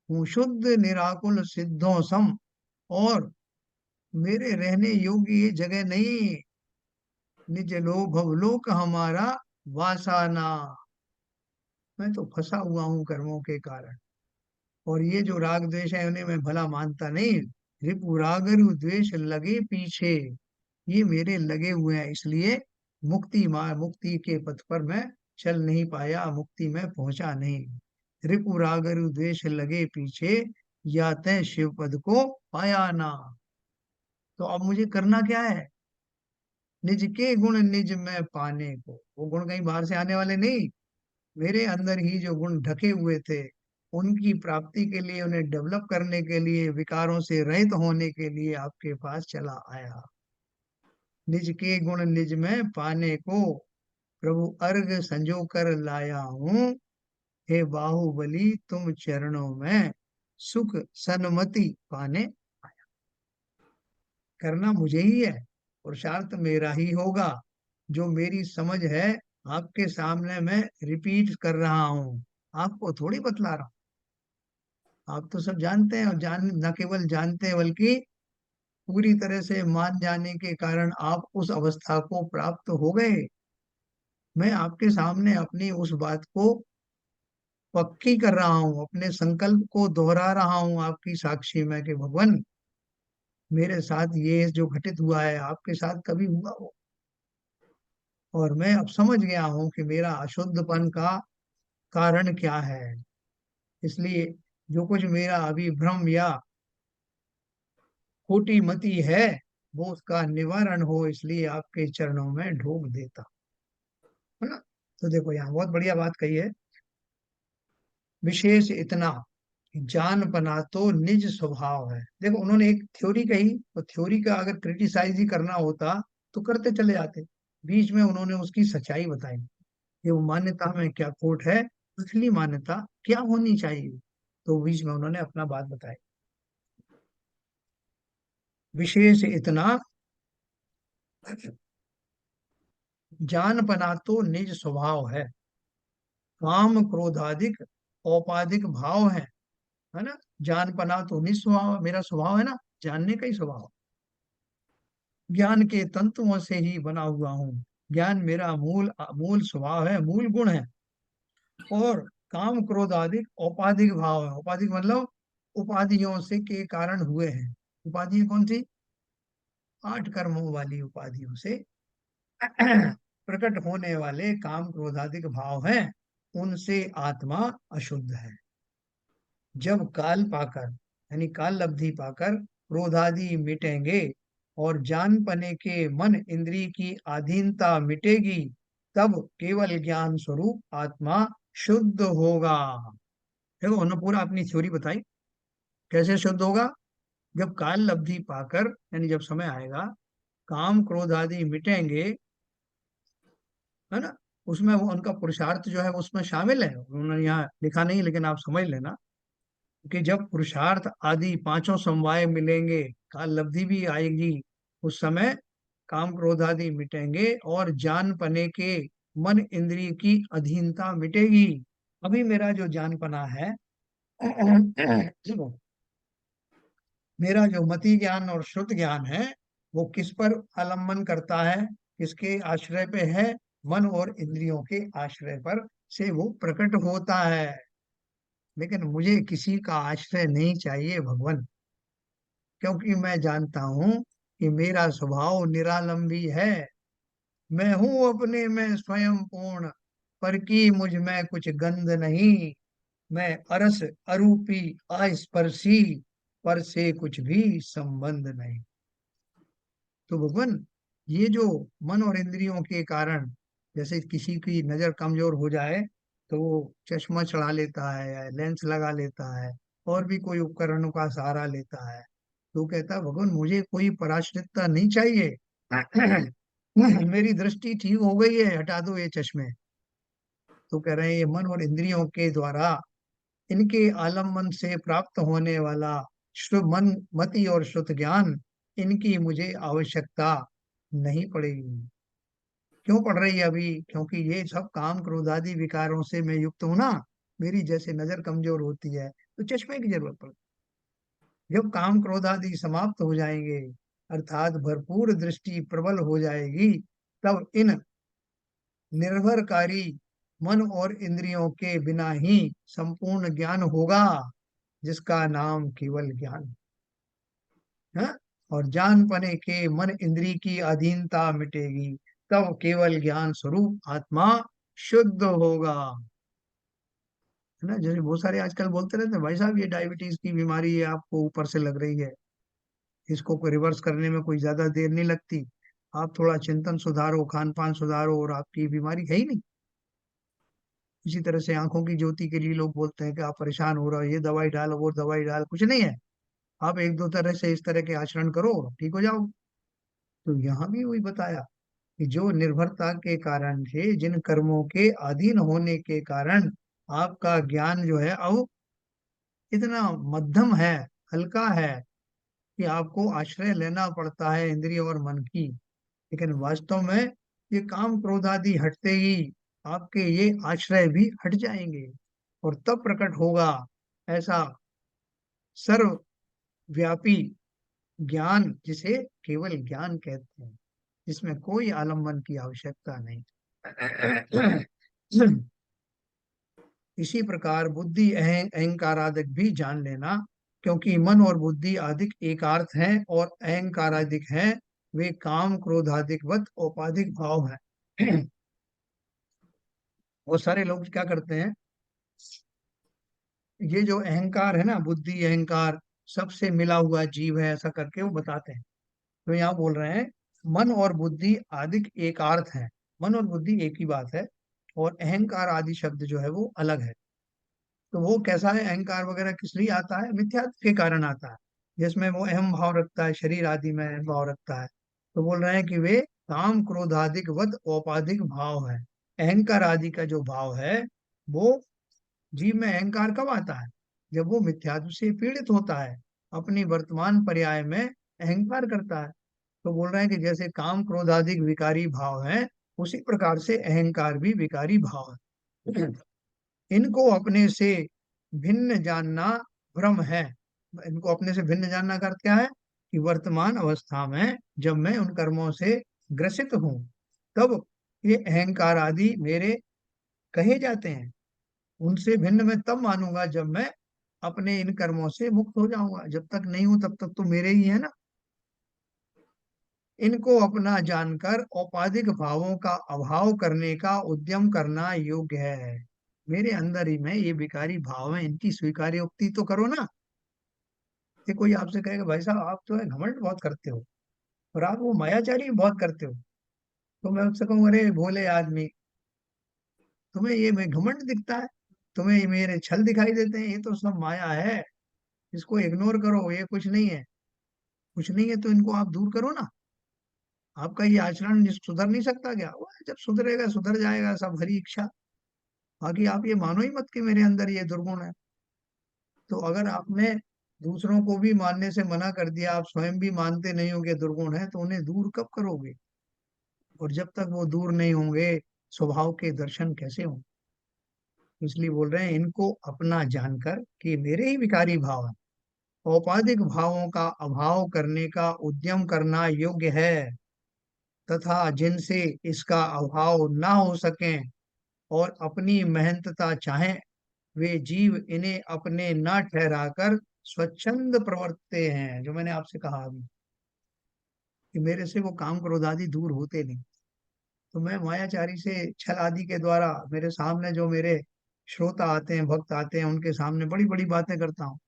Speaker 1: शुद्ध निराकुल सिद्धों सम। और मेरे रहने योग्य ये जगह नहीं। निज लो भवलोक हमारा वासाना। मैं तो फंसा हुआ हूँ कर्मों के कारण। और ये जो राग द्वेष है उन्हें मैं भला मानता नहीं। रिपु राग रु द्वेष लगे पीछे, ये मेरे लगे हुए हैं, इसलिए मुक्ति के पथ पर मैं चल नहीं पाया, मुक्ति में पहुंचा नहीं। रिपु राग रु द्वेष लगे पीछे, या तय शिव पद को पाया ना। तो अब मुझे करना क्या है? निज के गुण निज में पाने को। वो गुण कहीं बाहर से आने वाले नहीं, मेरे अंदर ही जो गुण ढके हुए थे उनकी प्राप्ति के लिए, उन्हें डेवलप करने के लिए, विकारों से रहित होने के लिए आपके पास चला आया। निज के गुण निज में पाने को प्रभु अर्घ संजो कर लाया हूँ। हे बाहुबली तुम चरणों में सुख सन्मति पाने। करना मुझे ही है, पुरुषार्थ मेरा ही होगा। जो मेरी समझ है आपके सामने मैं रिपीट कर रहा हूँ, आपको थोड़ी बतला रहा हूँ। आप तो सब जानते हैं, और जान न केवल जानते हैं बल्कि पूरी तरह से मान जाने के कारण आप उस अवस्था को प्राप्त हो गए। मैं आपके सामने अपनी उस बात को पक्की कर रहा हूँ, अपने संकल्प को दोहरा रहा हूँ आपकी साक्षी में कि भगवान, मेरे साथ ये जो घटित हुआ है आपके साथ कभी हुआ हो। और मैं अब समझ गया हूँ कि मेरा अशुद्धपन का कारण क्या है। इसलिए जो कुछ मेरा अभी भ्रम या खोटी मति है वो उसका निवारण हो, इसलिए आपके चरणों में ढोक देता, है ना। तो देखो यहाँ बहुत बढ़िया बात कही है। विशेष इतना कि जानपना तो निज स्वभाव है। देखो उन्होंने एक थ्योरी कही, तो थ्योरी का अगर क्रिटिसाइज ही करना होता तो करते चले जाते। बीच में उन्होंने उसकी सच्चाई बताई कि वो मान्यता में क्या खोट है, असली मान्यता क्या होनी चाहिए। तो बीच में उन्होंने अपना बात बताई। विशेष इतना जानपना तो निज स्वभाव है। काम क्रोधाधिक औपाधिक भाव है ना। जानपना तो निज स्वभाव, मेरा स्वभाव है ना, जानने का ही स्वभाव। ज्ञान के तंतुओं से ही बना हुआ हूँ। ज्ञान मेरा मूल मूल स्वभाव है, मूल गुण है। और काम क्रोध आदि औपाधिक भाव है। औपाधिक मतलब उपाधियों से के कारण हुए हैं। उपाधि कौन सी? 8 कर्मों वाली उपाधियों से प्रकट होने वाले काम क्रोधादिक भाव हैं, उनसे आत्मा अशुद्ध है। जब काल पाकर, यानी काल लब्धि पाकर क्रोधादि मिटेंगे और जान पने के मन इंद्रिय की अधीनता मिटेगी, तब केवल ज्ञान स्वरूप आत्मा शुद्ध होगा। देखो उन्होंने पूरा अपनी थ्योरी बताई कैसे शुद्ध होगा। जब काल लब्धि पाकर, यानी जब समय आएगा, काम क्रोध आदि मिटेंगे, है ना। उसमें वो उनका पुरुषार्थ जो है वो उसमें शामिल है, उन्होंने यहाँ लिखा नहीं लेकिन आप समझ लेना कि जब पुरुषार्थ आदि पांचों समवाय मिलेंगे, काल लब्धि भी आएगी, उस समय काम क्रोध आदि मिटेंगे और जान पने के मन इंद्रिय की अधीनता मिटेगी। अभी मेरा जो जानपना है मेरा जो मति ज्ञान और श्रुत ज्ञान है वो किस पर अवलंबन करता है, किसके आश्रय पे है? मन और इंद्रियों के आश्रय पर से वो प्रकट होता है। लेकिन मुझे किसी का आश्रय नहीं चाहिए भगवान, क्योंकि मैं जानता हूँ कि मेरा स्वभाव निरालंबी है। मैं हूँ अपने में स्वयं पूर्ण, पर की मुझ में कुछ गंध नहीं। मैं अरस अरूपी अस्पर्शी, पर से कुछ भी संबंध नहीं। तो भगवान, ये जो मन और इंद्रियों के कारण, जैसे किसी की नजर कमजोर हो जाए तो वो चश्मा चढ़ा लेता है या लेंस लगा लेता है और भी कोई उपकरणों का सहारा लेता है, तो कहता है भगवान मुझे कोई पराश्रितता नहीं चाहिए। मेरी दृष्टि ठीक हो गई है, हटा दो ये चश्मे। तो कह रहे हैं ये मन और इंद्रियों के द्वारा इनके आलम्बन से प्राप्त होने वाला शुभ मन मति और शुद्ध ज्ञान, इनकी मुझे आवश्यकता नहीं पड़ेगी। क्यों पड़ रही है अभी? क्योंकि ये सब काम क्रोध आदि विकारों से मैं युक्त हूं ना। मेरी जैसे नजर कमजोर होती है तो चश्मे की जरूरत पड़ती है। जब काम क्रोध आदि समाप्त हो जाएंगे, अर्थात भरपूर दृष्टि प्रबल हो जाएगी, तब इन निर्भरकारी मन और इंद्रियों के बिना ही संपूर्ण ज्ञान होगा, जिसका नाम केवल ज्ञान है। और जान पने के मन इंद्री की अधीनता मिटेगी, तब केवल ज्ञान स्वरूप आत्मा शुद्ध होगा। है ना? जैसे बहुत सारे आजकल बोलते रहते हैं भाई साहब ये डायबिटीज की बीमारी है, आपको ऊपर से लग रही है, इसको कोई रिवर्स करने में कोई ज्यादा देर नहीं लगती, आप थोड़ा चिंतन सुधारो, खान पान सुधारो और आपकी बीमारी है ही नहीं। इसी तरह से आंखों की ज्योति के लिए लोग बोलते हैं कि आप परेशान हो रहे हो, ये दवाई डाल वो दवाई डाल, कुछ नहीं है। आप एक दो तरह से इस तरह के आचरण करो, ठीक हो जाओ। तो यहाँ भी वही बताया कि जो निर्भरता के कारण से, जिन कर्मों के अधीन होने के कारण आपका ज्ञान जो है अब इतना मध्यम है, हल्का है, कि आपको आश्रय लेना पड़ता है इंद्रिय और मन की। लेकिन वास्तव में ये काम क्रोध आदि हटते ही आपके ये आश्रय भी हट जाएंगे, और तब प्रकट होगा ऐसा सर्वव्यापी ज्ञान, जिसे केवल ज्ञान कहते हैं, जिसमें कोई आलम्बन की आवश्यकता नहीं। इसी प्रकार बुद्धि अहंकारादिक भी जान लेना, क्योंकि मन और बुद्धि आदिक एकार्थ हैं और अहंकारादिक हैं, वे काम क्रोधादिक वत औपाधिक भाव हैं। बहुत सारे लोग क्या करते हैं, ये जो अहंकार है ना, बुद्धि अहंकार सबसे मिला हुआ जीव है ऐसा करके वो बताते हैं। तो यहाँ बोल रहे हैं मन और बुद्धि आदिक एकार्थ है, मन और बुद्धि एक ही बात है, और अहंकार आदि शब्द जो है वो अलग है। तो वो कैसा है अहंकार वगैरह, किस लिए आता है? मिथ्यात्व के कारण आता है, जिसमें वो अहम भाव रखता है, शरीर आदि में अहम भाव रखता है। तो बोल रहे हैं कि वे काम क्रोधादिक वद औपाधिक भाव है। अहंकार आदि का जो भाव है वो, जीव में अहंकार कब आता है? जब वो मिथ्यात्व से पीड़ित होता है, अपनी वर्तमान पर्याय में अहंकार करता है। तो बोल रहे हैं कि जैसे काम क्रोधादिक विकारी भाव है, उसी प्रकार से अहंकार भी विकारी भाव है। इनको अपने से भिन्न जानना भ्रम है। इनको अपने से भिन्न जानना का अर्थ क्या है? कि वर्तमान अवस्था में जब मैं उन कर्मों से ग्रसित हूं, तब ये अहंकार आदि मेरे कहे जाते हैं। उनसे भिन्न मैं तब मानूंगा जब मैं अपने इन कर्मों से मुक्त हो जाऊंगा। जब तक नहीं हूं तब तक तो मेरे ही है ना। इनको अपना जानकर औपाधिक भावों का अभाव करने का उद्यम करना योग्य है। मेरे अंदर ही में ये विकारी भाव है, इनकी स्वीकार्योक्ति तो करो ना। ये कोई आपसे कहेगा भाई साहब आप जो है घमंड बहुत करते हो और आप वो मायाचारी बहुत करते हो, तो मैं उससे कहूँ अरे भोले आदमी, तुम्हें ये में घमंड दिखता है, तुम्हें ये मेरे छल दिखाई देते हैं, ये तो सब माया है, इसको इग्नोर करो, ये कुछ नहीं है। कुछ नहीं है तो इनको आप दूर करो ना। आपका ये आचरण सुधर नहीं सकता क्या? वो जब सुधरेगा सुधर जाएगा, सब हरी इच्छा। बाकी आप ये मानो ही मत कि मेरे अंदर ये दुर्गुण है। तो अगर आपने दूसरों को भी मानने से मना कर दिया, आप स्वयं भी मानते नहीं होगे दुर्गुण है, तो उन्हें दूर कब करोगे? और जब तक वो दूर नहीं होंगे, स्वभाव के दर्शन कैसे होंगे? इसलिए बोल रहे हैं इनको अपना जानकर कि मेरे ही विकारी भाव हैं, औपाधिक भावों का अभाव करने का उद्यम करना योग्य है, तथा जिनसे इसका अभाव ना हो सके और अपनी मेहनतता चाहें, वे जीव इन्हें अपने न ठहराकर स्वच्छंद प्रवर्तते हैं। जो मैंने आपसे कहा अभी कि मेरे से वो काम क्रोध आदि दूर होते नहीं, तो मैं मायाचारी से छल आदि के द्वारा मेरे सामने जो मेरे श्रोता आते हैं, भक्त आते हैं, उनके सामने बड़ी बड़ी बातें करता हूँ,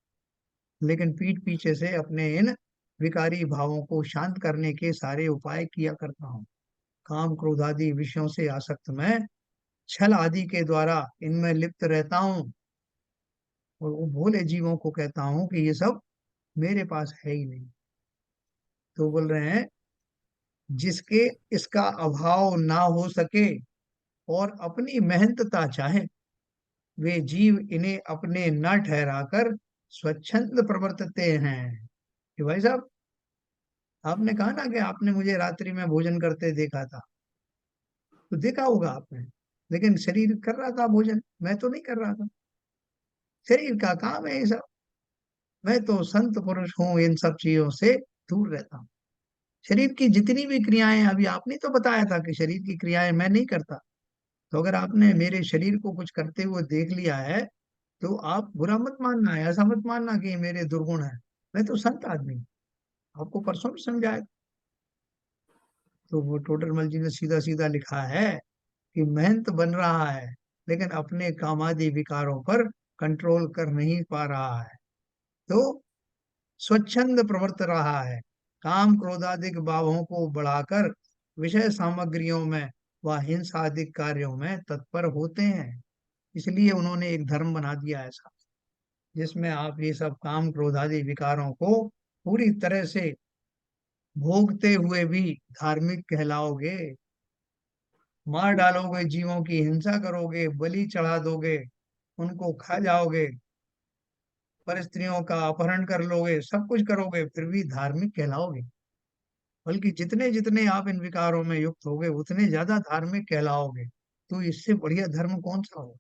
Speaker 1: लेकिन पीठ पीछे से अपने इन विकारी भावों को शांत करने के सारे उपाय किया करता हूँ। काम क्रोध आदि विषयों से आसक्त मैं छल आदि के द्वारा इनमें लिप्त रहता हूँ, और वो भोले जीवों को कहता हूँ कि ये सब मेरे पास है ही नहीं। तो बोल रहे हैं जिसके इसका अभाव ना हो सके और अपनी मेहनतता चाहे, वे जीव इन्हें अपने न ठहराकर स्वच्छंद प्रवर्तते हैं। कि भाई साहब, आपने कहा ना कि आपने मुझे रात्रि में भोजन करते देखा था, तो देखा होगा आपने, लेकिन शरीर कर रहा था भोजन, मैं तो नहीं कर रहा था। शरीर का काम है ये सब। मैं तो संत पुरुष हूँ, इन सब चीजों से दूर रहता हूँ। शरीर की जितनी भी क्रियाएं, अभी आपने तो बताया था कि शरीर की क्रियाएं मैं नहीं करता, तो अगर आपने मेरे शरीर को कुछ करते हुए देख लिया है, तो आप बुरा मत मानना है, ऐसा मत मानना कि ये मेरे दुर्गुण है। मैं तो संत आदमी हूं। आपको परसों भी समझाया। तो वो टोडरमल जी ने सीधा सीधा लिखा है कि मेहनत बन रहा है, लेकिन अपने कामादि विकारों पर कंट्रोल कर नहीं पा रहा है, तो स्वच्छंद प्रवर्त रहा है। काम क्रोधादिक भावों को बढ़ाकर विषय सामग्रियों में व हिंसादिक कार्यों में तत्पर होते हैं। इसलिए उन्होंने एक धर्म बना दिया ऐसा, जिसमें आप ये सब काम क्रोधादि विकारों को पूरी तरह से भोगते हुए भी धार्मिक कहलाओगे। मार डालोगे, जीवों की हिंसा करोगे, बलि चढ़ा दोगे, उनको खा जाओगे, पर स्त्रियों का अपहरण कर लोगे, सब कुछ करोगे, फिर भी धार्मिक कहलाओगे। बल्कि जितने जितने आप इन विकारों में युक्त होगे, उतने ज्यादा धार्मिक कहलाओगे। तो इससे बढ़िया धर्म कौन सा हो।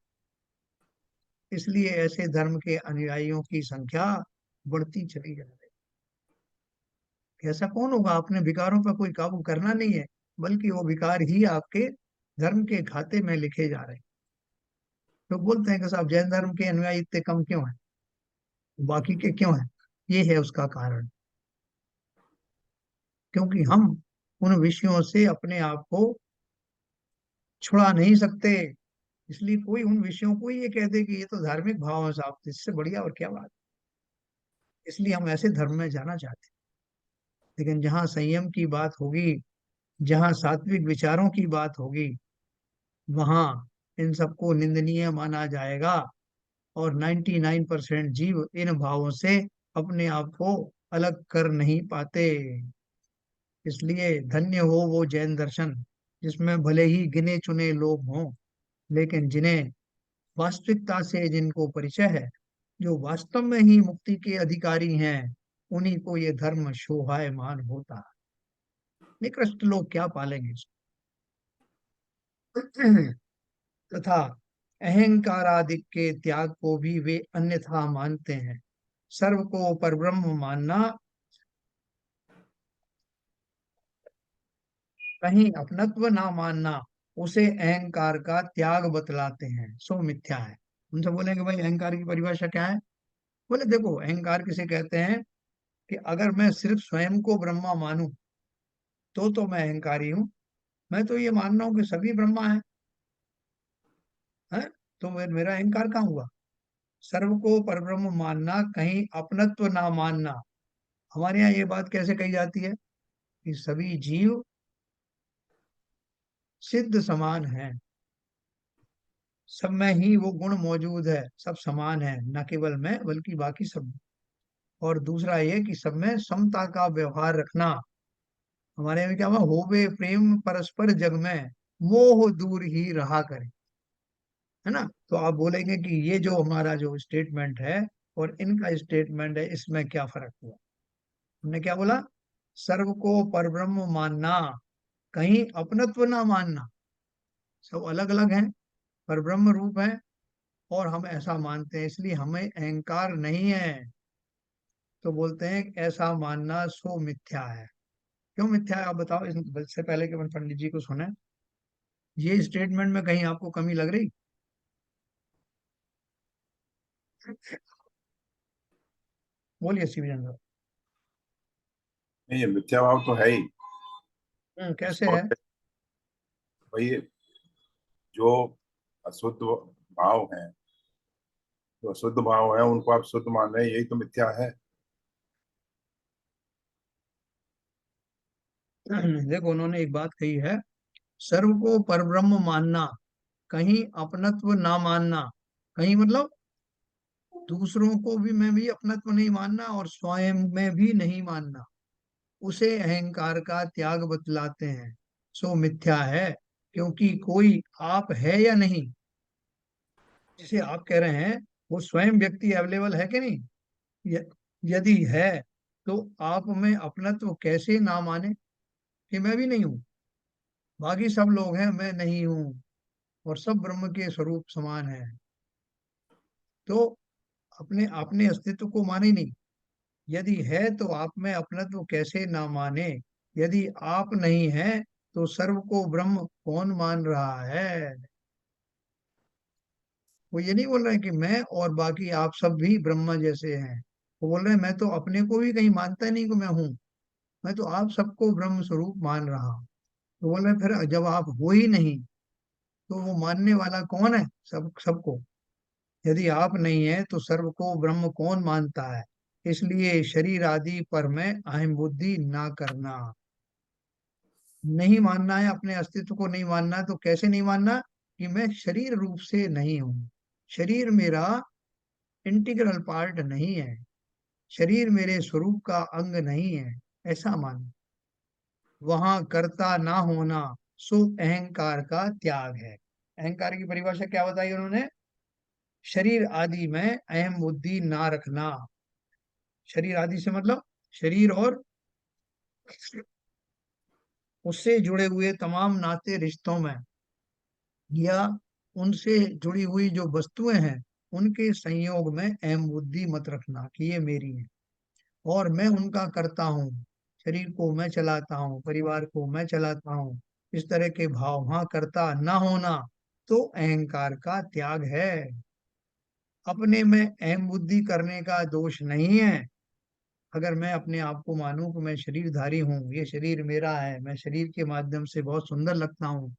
Speaker 1: इसलिए ऐसे धर्म के अनुयायियों की संख्या बढ़ती चली जा रही है। ऐसा कौन होगा, अपने विकारों पर कोई काबू करना नहीं है, बल्कि वो विकार ही आपके धर्म के खाते में लिखे जा रहे हैं। लोग बोलते हैं कि साहब जैन धर्म के अनुयायी इतने कम क्यों हैं, बाकी के क्यों हैं। ये है उसका कारण, क्योंकि हम उन विषयों से अपने आप को छुड़ा नहीं सकते। इसलिए कोई उन विषयों को ये कह दे कि ये तो धार्मिक भाव है साहब, तो इससे बढ़िया और क्या बात। इसलिए हम ऐसे धर्म में जाना चाहते हैं। लेकिन जहाँ संयम की बात होगी, जहाँ सात्विक विचारों की बात होगी, वहां इन सबको निंदनीय माना जाएगा। और 99% जीव इन भावों से अपने आप को अलग कर नहीं पाते। इसलिए धन्य हो वो जैन दर्शन, जिसमें भले ही गिने चुने लोग हों, लेकिन जिन्हें वास्तविकता से जिनको परिचय है, जो वास्तव में ही मुक्ति के अधिकारी हैं, उन्हीं को ये धर्म शोभायमान होता है। निकृष्ट लोग क्या पालेंगे इसको। तथा अहंकारादिक के त्याग को भी वे अन्यथा मानते हैं। सर्व को परब्रह्म मानना, कहीं अपनत्व ना मानना, उसे अहंकार का त्याग बतलाते हैं, सो मिथ्या है। उनसे बोलेंगे भाई अहंकार की परिभाषा क्या है। बोले देखो, अहंकार किसे कहते हैं कि अगर मैं सिर्फ स्वयं को ब्रह्मा मानूं, तो मैं अहंकारी हूं। मैं तो ये मान रहा हूं कि सभी ब्रह्मा है, तो मेरा अहंकार कहाँ हुआ। सर्व को परब्रह्म मानना, कहीं अपनत्व ना मानना। हमारे यहाँ ये बात कैसे कही जाती है कि सभी जीव सिद्ध समान है, सब में ही वो गुण मौजूद है, सब समान है, न केवल मैं बल्कि बाकी सब। और दूसरा ये कि सब में समता का व्यवहार रखना। हमारे यहाँ क्या हुआ, होवे प्रेम परस्पर जग में, मोह दूर ही रहा करे। है ना। तो आप बोलेंगे कि ये जो हमारा जो स्टेटमेंट है और इनका स्टेटमेंट है, इसमें क्या फर्क हुआ। हमने क्या बोला, सर्व को परब्रह्म मानना, कहीं अपनत्व ना मानना। सब अलग अलग हैं, पर ब्रह्म रूप है। और हम ऐसा मानते हैं, इसलिए हमें अहंकार नहीं है। तो बोलते हैं कि ऐसा मानना सो मिथ्या है। क्यों मिथ्या है आप बताओ, इससे पहले कि मैं पंडित जी को सुने, ये स्टेटमेंट में कहीं आपको कमी लग रही? बोलिए शिवचंद्र।
Speaker 2: नहीं, ये मिथ्या भाव तो है ही।
Speaker 1: कैसे
Speaker 2: इसको
Speaker 1: है?
Speaker 2: भाई, जो अशुद्ध भाव है, जो अशुद्ध भाव है उनको आप शुद्ध मान रहे हैं, यही तो मिथ्या है।
Speaker 1: देखो उन्होंने एक बात कही है, सर्व को परब्रह्म मानना, कहीं अपनत्व ना मानना, कहीं मतलब दूसरों को भी में भी अपनत्व नहीं मानना और स्वयं में भी नहीं मानना, उसे अहंकार का त्याग बतलाते हैं। सो मिथ्या है, क्योंकि कोई आप है या नहीं, जिसे आप कह रहे हैं वो स्वयं व्यक्ति अवेलेबल है कि नहीं? य- यदि है तो आप में अपनत्व कैसे ना माने कि मैं भी नहीं हूँ, बाकी सब लोग हैं, मैं नहीं हूँ, और सब ब्रह्म के स्वरूप समान है। तो अपने अपने अस्तित्व को माने नहीं। यदि है तो आप में अपनत्व कैसे ना माने? यदि आप नहीं है तो सर्व को ब्रह्म कौन मान रहा है? वो ये नहीं बोल रहे हैं कि मैं और बाकी आप सब भी ब्रह्मा जैसे हैं। वो बोल रहे हैं मैं तो अपने को भी कहीं मानता नहीं कि मैं हूँ, मैं तो आप सबको ब्रह्म स्वरूप मान रहा हूँ। तो बोल रहे हैं फिर जब आप हो ही नहीं तो वो मानने वाला कौन है सबको? यदि आप नहीं है तो सर्व को ब्रह्म कौन मानता है? इसलिए शरीर आदि पर में अहम बुद्धि ना करना। नहीं मानना है, अपने अस्तित्व को नहीं मानना, तो कैसे नहीं मानना? कि मैं शरीर रूप से नहीं हूँ, शरीर मेरा इंटीग्रल पार्ट नहीं है, शरीर मेरे स्वरूप का अंग नहीं है, ऐसा मान। वहां कर्ता ना होना सो अहंकार का त्याग है। अहंकार की परिभाषा क्या बताई उन्होंने? शरीर आदि में अहम बुद्धि ना रखना। शरीर आदि से मतलब शरीर और उससे जुड़े हुए तमाम नाते रिश्तों में, या उनसे जुड़ी हुई जो वस्तुएं हैं उनके संयोग में अहम बुद्धि मत रखना कि ये मेरी है और मैं उनका करता हूँ। शरीर को मैं चलाता हूँ, परिवार को मैं चलाता हूँ, इस तरह के भाव वहां करता ना होना तो अहंकार का त्याग है। अपने में अहम बुद्धि करने का दोष नहीं है। अगर मैं अपने आप को मानूं कि मैं शरीरधारी हूँ, ये शरीर मेरा है, मैं शरीर के माध्यम से बहुत सुंदर लगता हूँ,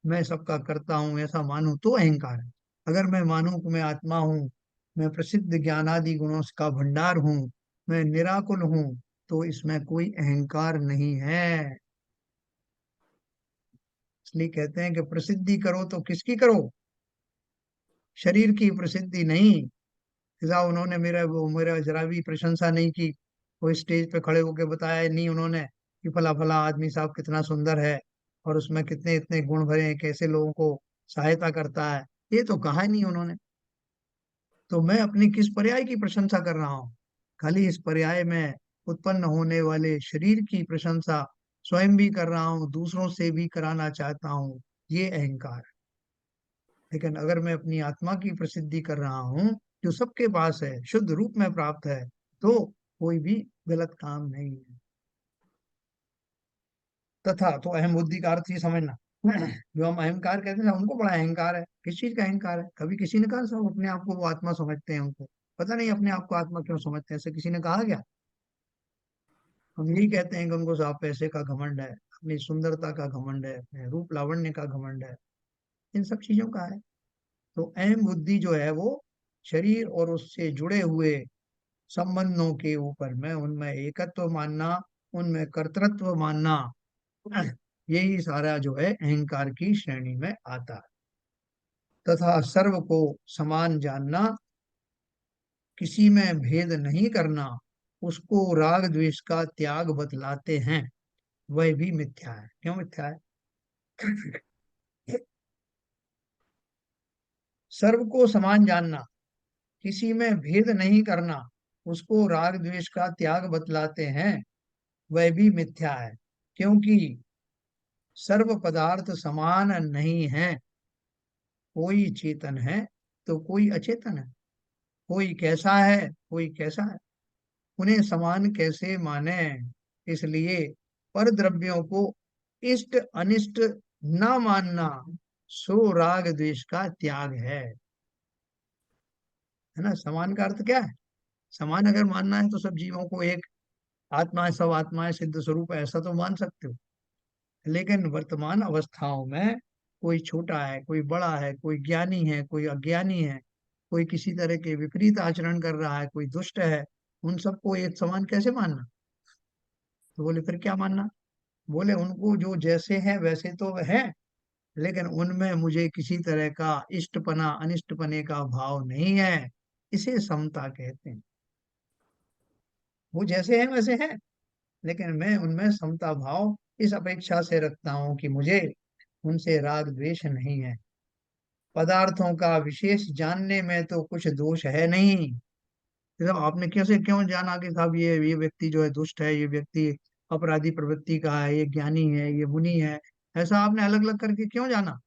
Speaker 1: मैं सबका करता हूँ, ऐसा मानूं तो अहंकार है। अगर मैं मानूं कि मैं आत्मा हूँ, मैं प्रसिद्ध ज्ञानादि गुणों का भंडार हूँ, मैं निराकुल हूँ, तो इसमें कोई अहंकार नहीं है। इसलिए कहते हैं कि प्रसिद्धि करो तो किसकी करो? शरीर की प्रसिद्धि नहीं। ऐसा उन्होंने मेरा जरा भी प्रशंसा नहीं की, कोई स्टेज पे खड़े होकर बताया नहीं उन्होंने कि फला फला आदमी साहब कितना सुंदर है और उसमें कितने इतने गुण भरे हैं, कैसे लोगों को सहायता करता है, ये तो कहा ही नहीं उन्होंने। तो मैं अपनी किस पर्याय की प्रशंसा कर रहा हूँ? खाली इस पर्याय में उत्पन्न होने वाले शरीर की प्रशंसा स्वयं भी कर रहा हूँ, दूसरों से भी कराना चाहता हूँ, ये अहंकार है। लेकिन अगर मैं अपनी आत्मा की प्रसिद्धि कर रहा हूँ जो सबके पास है, शुद्ध रूप में प्राप्त है, तो कोई भी गलत काम नहीं है। तथा तो अहम बुद्धि का अर्थ ही समझना। जो हम अहंकार कहते हैं उनको बड़ा अहंकार है, किस चीज का अहंकार है? कभी किसी ने कहा सब अपने आप को वो आत्मा समझते हैं? उनको पता नहीं अपने आप को आत्मा क्यों समझते हैं, ऐसे किसी ने कहा क्या? हम यही कहते हैं कि उनको साफ पैसे का घमंड है, अपनी सुंदरता का घमंड है, अपने रूप लावण्य का घमंड है, इन सब चीजों का है। तो अहम बुद्धि जो है वो शरीर और उससे जुड़े हुए संबंधों के ऊपर में उनमें एकत्व मानना, उनमें कर्तृत्व मानना, यही सारा जो है अहंकार की श्रेणी में आता है। तथा सर्व को समान जानना, किसी में भेद नहीं करना, उसको राग द्वेष का त्याग बतलाते हैं, वह भी मिथ्या है। क्यों मिथ्या है? सर्व को समान जानना, किसी में भेद नहीं करना, उसको राग द्वेष का त्याग बतलाते हैं, वह भी मिथ्या है। क्योंकि सर्व पदार्थ समान नहीं है, कोई चेतन है, तो कोई अचेतन है, कोई कैसा है, कोई कैसा है, उन्हें समान कैसे माने। इसलिए पर द्रव्यों को इष्ट अनिष्ट न मानना सो राग द्वेष का त्याग है ना। समान का अर्थ क्या है? समान अगर मानना है तो सब जीवों को एक आत्मा है, सब आत्माएं सिद्ध स्वरूप है, ऐसा तो मान सकते हो। लेकिन वर्तमान अवस्थाओं में कोई छोटा है, कोई बड़ा है, कोई ज्ञानी है, कोई अज्ञानी है, कोई किसी तरह के विपरीत आचरण कर रहा है, कोई दुष्ट है, उन सबको एक समान कैसे मानना? तो बोले फिर क्या मानना? बोले उनको जो जैसे हैं वैसे तो है, लेकिन उनमें मुझे किसी तरह का इष्टपना अनिष्टपने का भाव नहीं है। इसे समता कहते हैं। वो जैसे हैं वैसे हैं, लेकिन मैं उनमें समता भाव इस अपेक्षा से रखता हूँ कि मुझे उनसे राग द्वेष नहीं है। पदार्थों का विशेष जानने में तो कुछ दोष है नहीं। तो आपने कैसे क्यों जाना कि साहब ये व्यक्ति जो है दुष्ट है, ये व्यक्ति अपराधी प्रवृत्ति का है, ये ज्ञानी है, ये मुनि है, ऐसा आपने अलग अलग करके क्यों जाना?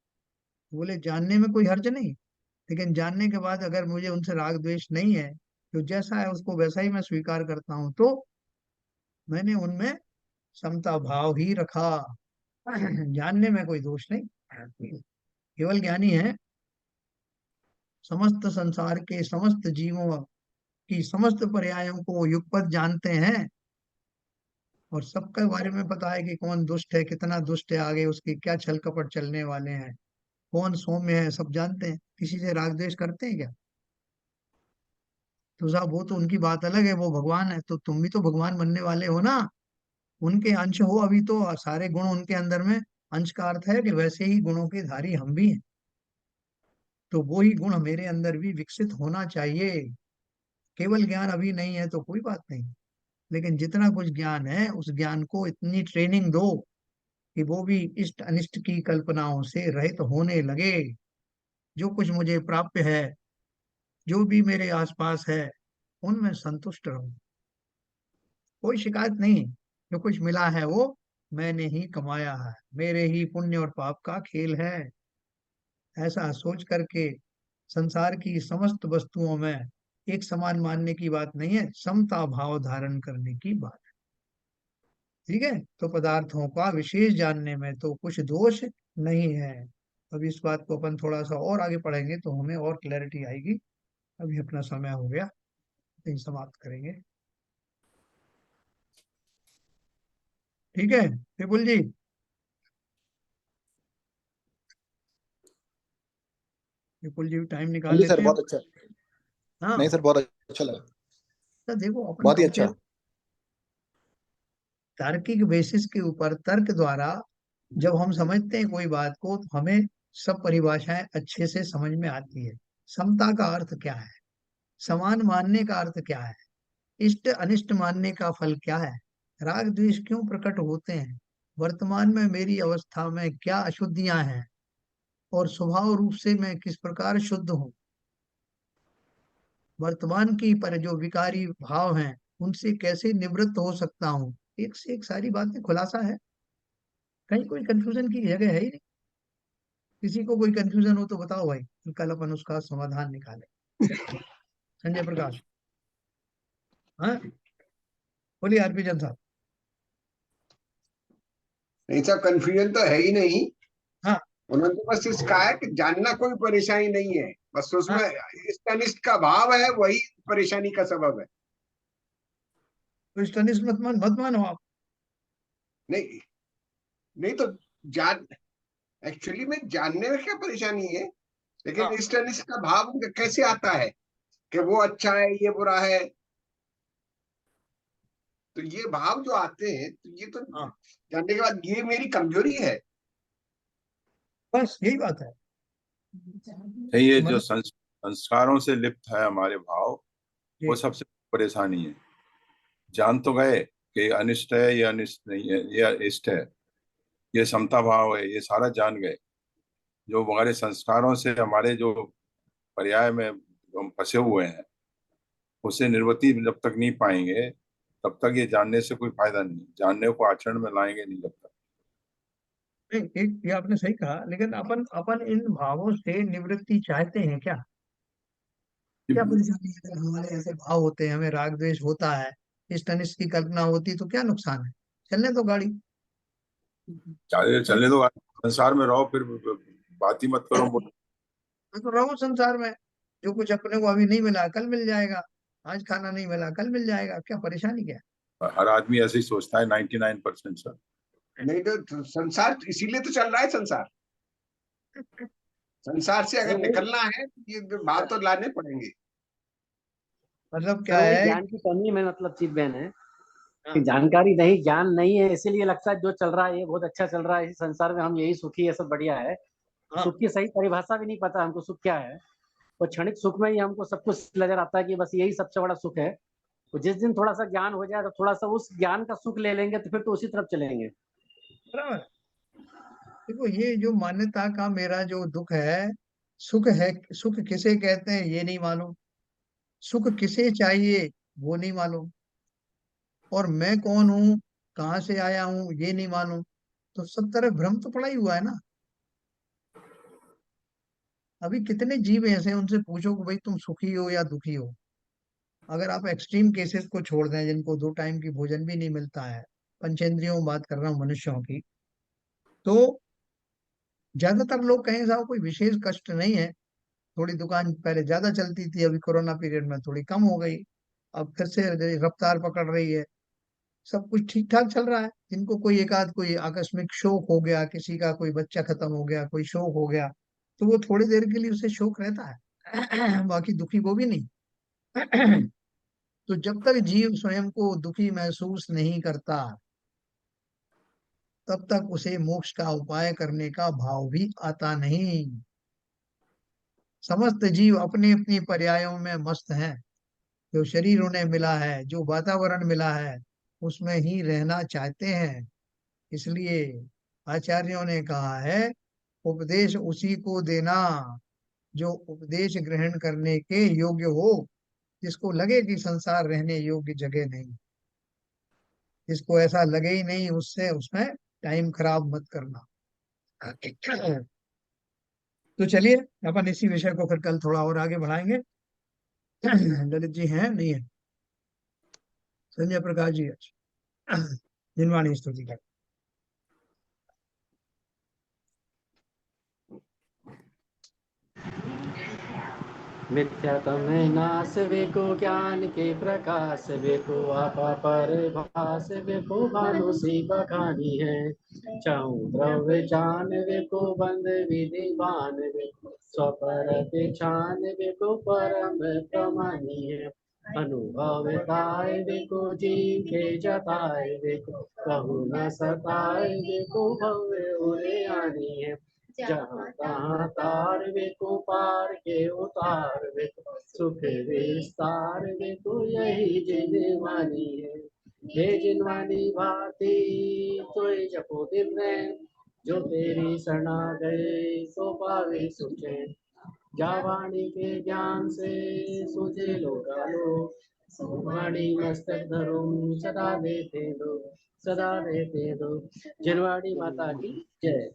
Speaker 1: बोले जानने में कोई हर्ज नहीं, लेकिन जानने के बाद अगर मुझे उनसे राग द्वेष नहीं है, तो जैसा है उसको वैसा ही मैं स्वीकार करता हूँ, तो मैंने उनमें समता भाव ही रखा। जानने में कोई दोष नहीं। केवल ज्ञानी है समस्त संसार के समस्त जीवों की समस्त पर्यायों को युगपत जानते हैं, और सबके बारे में पता है कि कौन दुष्ट है, कितना दुष्ट है, आगे उसके क्या छल कपट चलने वाले हैं, कौन सौम्य है, सब जानते हैं। किसी से राग द्वेष करते हैं क्या? तो साहब वो तो उनकी बात अलग है, वो भगवान है, तो तुम भी तो भगवान बनने वाले हो ना, उनके अंश हो। अभी तो सारे गुण उनके अंदर में, अंश का अर्थ है कि वैसे ही गुणों के धारी हम भी हैं, तो वो ही गुण मेरे अंदर भी विकसित होना चाहिए। केवल ज्ञान अभी नहीं है तो कोई बात नहीं, लेकिन जितना कुछ ज्ञान है उस ज्ञान को इतनी ट्रेनिंग दो कि वो भी इष्ट अनिष्ट की कल्पनाओं से रहित होने लगे। जो कुछ मुझे प्राप्य है, जो भी मेरे आसपास है, उनमें संतुष्ट रहूं, कोई शिकायत नहीं। जो कुछ मिला है वो मैंने ही कमाया है, मेरे ही पुण्य और पाप का खेल है, ऐसा सोच करके संसार की समस्त वस्तुओं में एक समान मानने की बात नहीं है, समता भाव धारण करने की बात। ठीक है, तो पदार्थों का विशेष जानने में तो कुछ दोष नहीं है। अब इस बात को अपन थोड़ा सा और आगे पढ़ेंगे तो हमें और क्लैरिटी आएगी। अभी अपना समय हो गया, यही समाप्त करेंगे। ठीक है विपुल जी। विपुल जी टाइम
Speaker 4: हाँ
Speaker 1: निकाल
Speaker 4: जी सर,
Speaker 1: लेते हैं।
Speaker 4: बहुत अच्छा। नहीं
Speaker 1: हाँ,
Speaker 4: सर, बहुत अच्छा लगा।
Speaker 1: तो देखो अपन
Speaker 4: बहुत ही
Speaker 1: कहते हैं
Speaker 4: अच्छा।
Speaker 1: तार्किक बेसिस के ऊपर तर्क द्वारा जब हम समझते हैं कोई बात को, तो हमें सब परिभाषाएं अच्छे से समझ में आती है। समता का अर्थ क्या है, समान मानने का अर्थ क्या है, इष्ट अनिष्ट मानने का फल क्या है, राग द्वेष क्यों प्रकट होते हैं, वर्तमान में मेरी अवस्था में क्या अशुद्धियां हैं, और स्वभाव रूप से मैं किस प्रकार शुद्ध हूँ, वर्तमान की पर जो विकारी भाव हैं उनसे कैसे निवृत्त हो सकता हूँ। एक से एक सारी बातें खुलासा है, कहीं कोई कंफ्यूजन की जगह है ही नहीं। किसी को कोई कंफ्यूजन हो तो बताओ भाई, फिर कल अपन उसका समाधान निकालें। संजय प्रकाश। हाँ, बोलिए आरपी जन साहब।
Speaker 5: नहीं साहब, कंफ्यूजन तो है ही नहीं।
Speaker 1: हाँ
Speaker 5: उन्होंने तो बस इस कहा है कि जानना कोई परेशानी नहीं है, बस उसमें
Speaker 1: हाँ,
Speaker 5: इष्ट अनिष्ट का भाव है, वही परेशानी का सबब है।
Speaker 1: तो इस मत मानो आप।
Speaker 5: नहीं, नहीं तो जान एक्चुअली में जानने में क्या परेशानी है, लेकिन
Speaker 1: हाँ
Speaker 5: इष्ट अनिष्ट का भाव कैसे आता है कि वो अच्छा है ये बुरा है। तो ये भाव जो आते हैं, तो ये तो
Speaker 1: हाँ,
Speaker 5: जानने के बाद ये मेरी कमजोरी है।
Speaker 1: बस यही बात है।
Speaker 2: ये जो
Speaker 1: मतलब
Speaker 2: संस्कारों से लिप्त है हमारे भाव, वो
Speaker 1: जी,
Speaker 2: सबसे परेशानी है। जान तो गए कि अनिष्ट है, ये अनिष्ट नहीं है, ये इष्ट है, ये समता भाव है, ये सारा जान गए। जो हमारे संस्कारों से हमारे जो पर्याय में हम फंसे हुए हैं, उससे निवृत्ति जब तक नहीं पाएंगे, तब तक ये जानने से कोई फायदा नहीं। जानने को आचरण में लाएंगे नहीं जब तक।
Speaker 1: एक एक ये आपने सही कहा, लेकिन अपन अपन इन भावों से निवृत्ति चाहते हैं क्या? क्या परेशानी है? अगर हमारे ऐसे भाव होते हैं, हमें राग द्वेष होता है, इस तनिष्ठ की कल्पना होती, तो क्या नुकसान है? चलने दो गाड़ी।
Speaker 2: चलने दो, संसार में रहो, फिर बात ही मत करो।
Speaker 1: तो रहो संसार में। जो कुछ अपने को अभी नहीं मिला कल मिल जाएगा, आज खाना नहीं मिला कल मिल जाएगा, क्या परेशानी क्या
Speaker 2: हर आदमी ऐसे ही सोचता है, 99% सर।
Speaker 5: नहीं तो संसार इसीलिए तो चल रहा है संसार।
Speaker 1: है?
Speaker 5: संसार से अगर
Speaker 3: वही
Speaker 5: निकलना है तो ये बात तो लाने पड़ेंगे।
Speaker 1: मतलब
Speaker 3: सर,
Speaker 1: क्या
Speaker 3: वही
Speaker 1: है?
Speaker 3: ज्ञान की कमी में मतलब चीज बहन है कि
Speaker 1: हाँ,
Speaker 3: जानकारी नहीं, ज्ञान नहीं है, इसीलिए लगता है जो चल रहा है ये बहुत अच्छा चल रहा है, इस संसार में हम यही सुखी है, सब बढ़िया है।
Speaker 1: हाँ,
Speaker 3: सुख की सही परिभाषा भी नहीं पता हमको, सुख क्या है। और क्षणिक सुख में ही हमको सब कुछ नजर आता है कि बस यही सबसे बड़ा सुख है। तो जिस दिन थोड़ा सा ज्ञान हो जाए तो थोड़ा सा उस ज्ञान का सुख ले लेंगे तो फिर तो उसी तरफ चलेंगे।
Speaker 1: बराबर। देखो, ये जो मान्यता का मेरा जो दुख है, सुख है, सुख किसे कहते हैं ये नहीं मालूम, सुख किसे चाहिए वो नहीं मालूम, और मैं कौन हूँ, कहाँ से आया हूँ ये नहीं मालूम। तो सब तरह भ्रम तो पड़ा ही हुआ है ना। अभी कितने जीव ऐसे हैं, उनसे पूछो कि भाई तुम सुखी हो या दुखी हो। अगर आप एक्सट्रीम केसेस को छोड़ दें, जिनको 2 टाइम की भोजन भी नहीं मिलता है, पंचेंद्रियों में बात कर रहा हूँ मनुष्यों की, तो ज्यादातर लोग कहें साहब कोई विशेष कष्ट नहीं है। थोड़ी दुकान पहले ज्यादा चलती थी, अभी कोरोना पीरियड में थोड़ी कम हो गई, अब फिर से रफ्तार पकड़ रही है, सब कुछ ठीक ठाक चल रहा है। जिनको कोई एकाध कोई आकस्मिक शोक हो गया, किसी का कोई बच्चा खत्म हो गया, कोई शोक हो गया, तो वो थोड़ी देर के लिए उसे शोक रहता है बाकी दुखी वो भी नहीं। तो जब तक जीव स्वयं को दुखी महसूस नहीं करता, तब तक उसे मोक्ष का उपाय करने का भाव भी आता नहीं। समस्त जीव अपने अपनी पर्यायों में मस्त हैं। जो शरीर उन्हें मिला है, जो वातावरण मिला है, उसमें ही रहना चाहते हैं। इसलिए आचार्यों ने कहा है, उपदेश उसी को देना जो उपदेश ग्रहण करने के योग्य हो, जिसको लगे कि संसार रहने योग्य जगह नहीं, जिसको ऐसा लगे ही नहीं, उससे उसमें टाइम खराब मत करना। तो चलिए, अपन इसी विषय को फिर कल थोड़ा और आगे बढ़ाएंगे। ललित जी हैं नहीं है? संजय प्रकाश जी अच्छा। जिनवाणी स्तुति कर।
Speaker 3: मिथ्यात्म नाश वेको ज्ञान के प्रकाश वेको आपा पर भास वेको भानु सी बखानी है। चाहूं द्रव्य जान वेको बंद विधिवान वेको स्वपर छान वेको परम प्रमानी है। अनुभव ताय वेको जीव के जताए वेको कहू न सताए वेको भव्य उरे आनी है। जहाँ तहाँ तार वेको पार के उतार वेको सुख विस्तार वेको यही जिनवानी है। हे जिनवानी भाती तोय जपो दिव्य जो तेरी शरणा गए सो पावे सुचैन। जा वाणी के ज्ञान से सूझे लोकालो वाणी मस्तक धरुम सदा देते दो। जिनवाणी माता की जय।